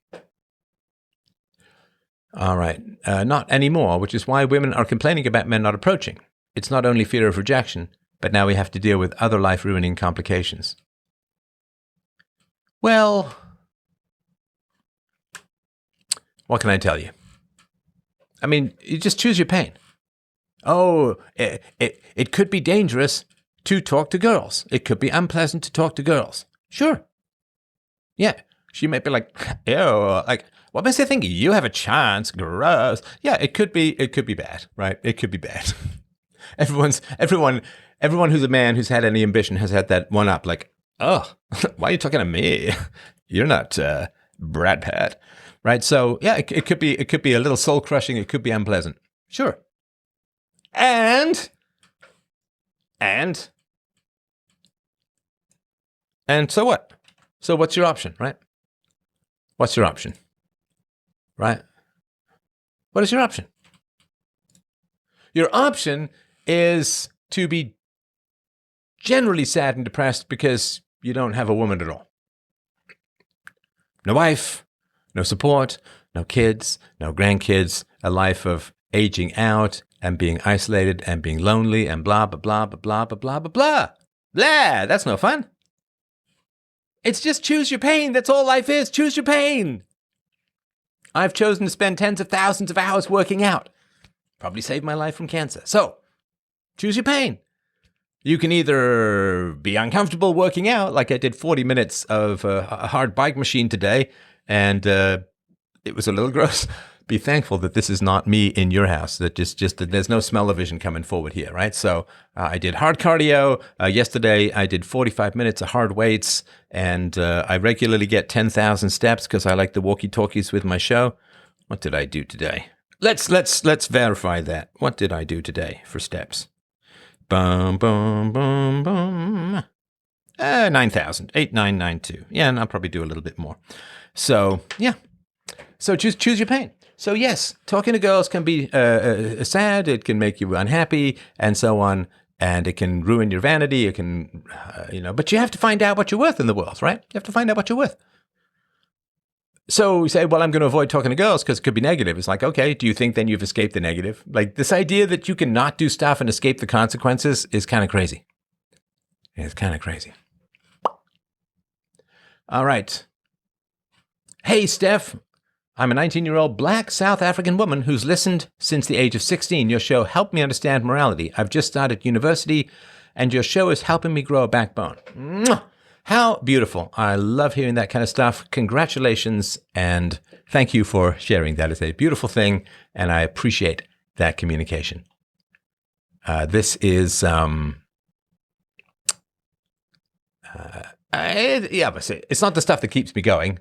Speaker 1: All right. Not anymore, which is why women are complaining about men not approaching. It's not only fear of rejection, but now we have to deal with other life-ruining complications. Well, what can I tell you? I mean, you just choose your pain. Oh, it could be dangerous to talk to girls. It could be unpleasant to talk to girls. Sure. Yeah. She might be like, ew, like, what makes you think you have a chance? Gross. Yeah, it could be bad, right? It could be bad. Everyone who's a man who's had any ambition has had that one up, like, oh, why are you talking to me? You're not Brad Pitt, right? So yeah, it could be a little soul crushing. It could be unpleasant. Sure. And so what? So what's your option, right? What's your option? Right? What is your option? Your option is to be generally sad and depressed because you don't have a woman at all. No wife, no support, no kids, no grandkids, a life of aging out and being isolated and being lonely and blah, blah, blah, blah, blah, blah, blah, blah, blah. Blah, that's no fun. It's just choose your pain. That's all life is. Choose your pain. I've chosen to spend tens of thousands of hours working out. Probably saved my life from cancer. So, choose your pain. You can either be uncomfortable working out, like I did 40 minutes of a hard bike machine today, and it was a little gross. Be thankful that this is not me in your house, that just that there's no smell-o-vision coming forward here, right? So I did hard cardio. Yesterday, I did 45 minutes of hard weights, and I regularly get 10,000 steps because I like the walkie-talkies with my show. What did I do today? Let's verify that. What did I do today for steps? Bum, bum, bum, bum. 9,000. 8,992. Yeah, and I'll probably do a little bit more. So, yeah. So choose your pain. So yes, talking to girls can be sad. It can make you unhappy, and so on. And it can ruin your vanity. It can, But you have to find out what you're worth in the world, right? You have to find out what you're worth. So you say, well, I'm going to avoid talking to girls because it could be negative. It's like, okay, do you think then you've escaped the negative? Like this idea that you can not do stuff and escape the consequences is kind of crazy. It's kind of crazy. All right. Hey, Steph. I'm a 19-year-old black South African woman who's listened since the age of 16. Your show helped me understand morality. I've just started university, and your show is helping me grow a backbone. Mwah! How beautiful. I love hearing that kind of stuff. Congratulations, and thank you for sharing. That is a beautiful thing, and I appreciate that communication. This is... it's not the stuff that keeps me going,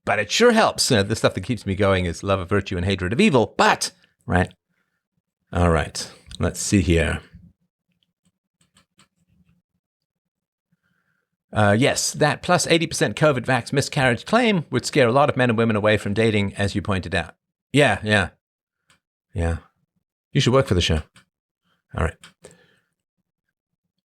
Speaker 1: but it sure helps. The stuff that keeps me going is love of virtue and hatred of evil. But, right? All right. Let's see here. Yes, that plus 80% COVID vax miscarriage claim would scare a lot of men and women away from dating, as you pointed out. Yeah. You should work for the show. All right.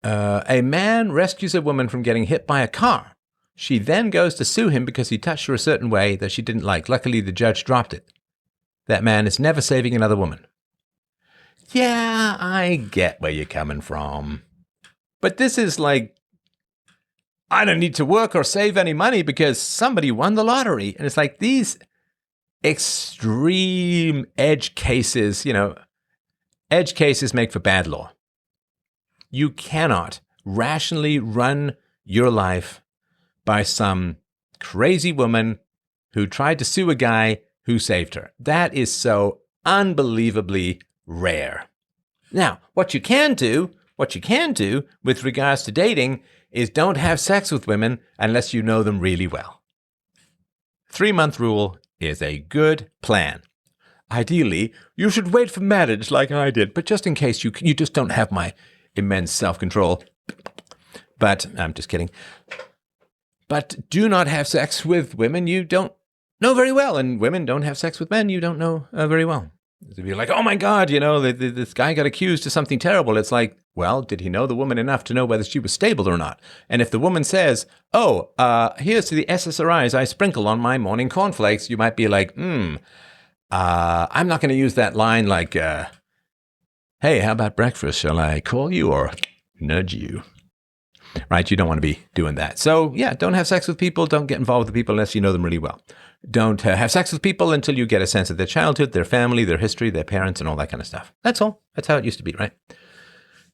Speaker 1: A man rescues a woman from getting hit by a car. She then goes to sue him because he touched her a certain way that she didn't like. Luckily, the judge dropped it. That man is never saving another woman. Yeah, I get where you're coming from. But this is like I don't need to work or save any money because somebody won the lottery. And it's like these extreme edge cases, edge cases make for bad law. You cannot rationally run your life by some crazy woman who tried to sue a guy who saved her. That is so unbelievably rare. Now, what you can do with regards to dating is don't have sex with women unless you know them really well. 3-month rule is a good plan. Ideally, you should wait for marriage like I did, but just in case you just don't have my immense self-control. But I'm just kidding. But do not have sex with women you don't know very well, and women don't have sex with men you don't know very well. If you're like, oh my God, this guy got accused of something terrible. It's like, well, did he know the woman enough to know whether she was stable or not? And if the woman says, here's to the SSRIs I sprinkle on my morning cornflakes, you might be like, I'm not going to use that line like, hey, how about breakfast? Shall I call you or nudge you? Right? You don't want to be doing that. So yeah, don't have sex with people. Don't get involved with people unless you know them really well. Don't have sex with people until you get a sense of their childhood, their family, their history, their parents, and all that kind of stuff. That's all. That's how it used to be, right?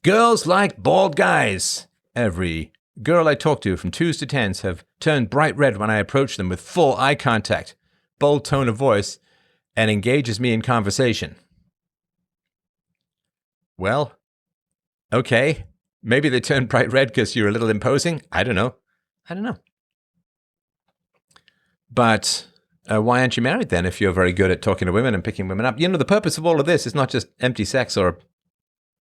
Speaker 1: Girls like bald guys. Every girl I talk to from 2s to 10s have turned bright red when I approach them with full eye contact, bold tone of voice, and engages me in conversation. Well, okay. Maybe they turned bright red because you're a little imposing. I don't know. But why aren't you married then if you're very good at talking to women and picking women up? The purpose of all of this is not just empty sex or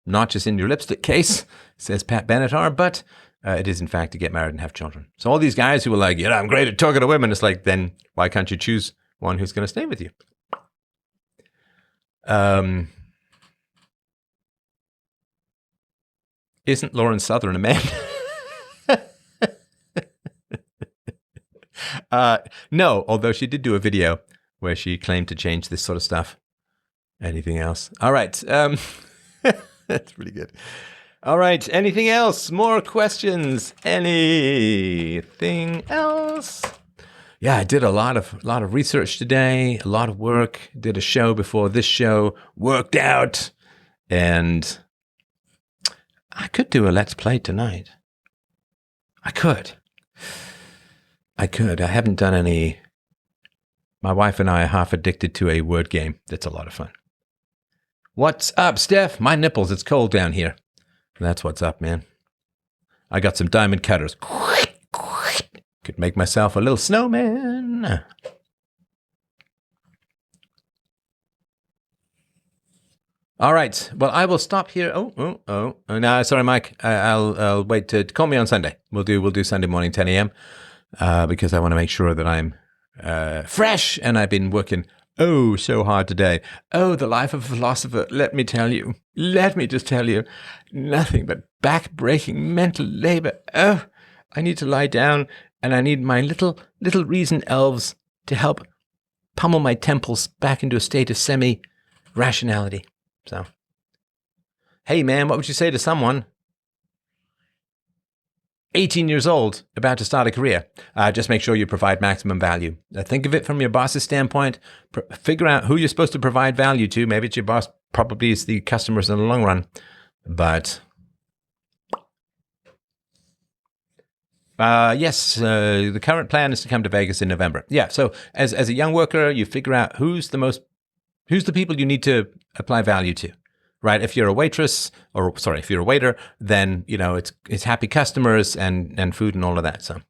Speaker 1: notches in your lipstick case, says Pat Benatar, but it is in fact to get married and have children. So all these guys who are like, I'm great at talking to women, it's like, then why can't you choose one who's going to stay with you? Isn't Lauren Southern a man? No, although she did do a video where she claimed to change this sort of stuff. Anything else? All right. That's pretty good. All right. Anything else? More questions? Anything else? Yeah, I did a lot of research today, a lot of work, did a show before this show, worked out, and I could do a Let's Play tonight. I could. I haven't done any. My wife and I are half addicted to a word game. That's a lot of fun. What's up, Steph? My nipples, it's cold down here. That's what's up, man. I got some diamond cutters. Could make myself a little snowman. All right. Well, I will stop here. Oh. No, sorry, Mike. I'll wait to call me on Sunday. We'll do Sunday morning, 10 a.m. Because I want to make sure that I'm fresh, and I've been working so hard today. The life of a philosopher. Let me just tell you, nothing but back-breaking mental labor. I need to lie down, and I need my little reason elves to help pummel my temples back into a state of semi-rationality. So, hey man, what would you say to someone 18 years old, about to start a career? Just make sure you provide maximum value. Think of it from your boss's standpoint. Figure out who you're supposed to provide value to. Maybe it's your boss, probably it's the customers in the long run. But yes, the current plan is to come to Vegas in November. Yeah, so as a young worker, you figure out who's the people you need to apply value to. Right, if you're a waitress, if you're a waiter, then it's happy customers and food and all of that. So,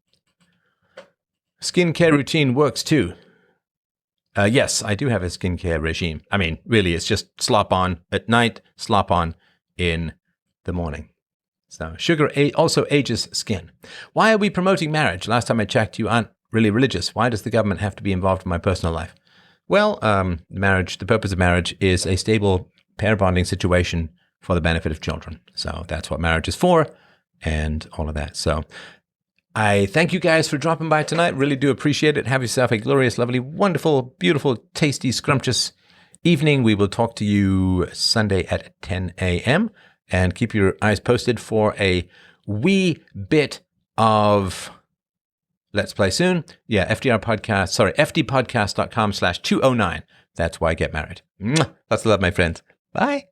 Speaker 1: skincare routine works too. Yes, I do have a skincare regime. I mean, really, it's just slop on at night, slop on in the morning. So, sugar also ages skin. Why are we promoting marriage? Last time I checked, you aren't really religious. Why does the government have to be involved in my personal life? Well, marriage. The purpose of marriage is a stable pair bonding situation for the benefit of children. So that's what marriage is for and all of that. So I thank you guys for dropping by tonight. Really do appreciate it. Have yourself a glorious, lovely, wonderful, beautiful, tasty, scrumptious evening. We will talk to you Sunday at 10 a.m. and keep your eyes posted for a wee bit of Let's Play Soon. Yeah, FDpodcast.com/209. That's why I get married. Lots of love, my friends. Bye.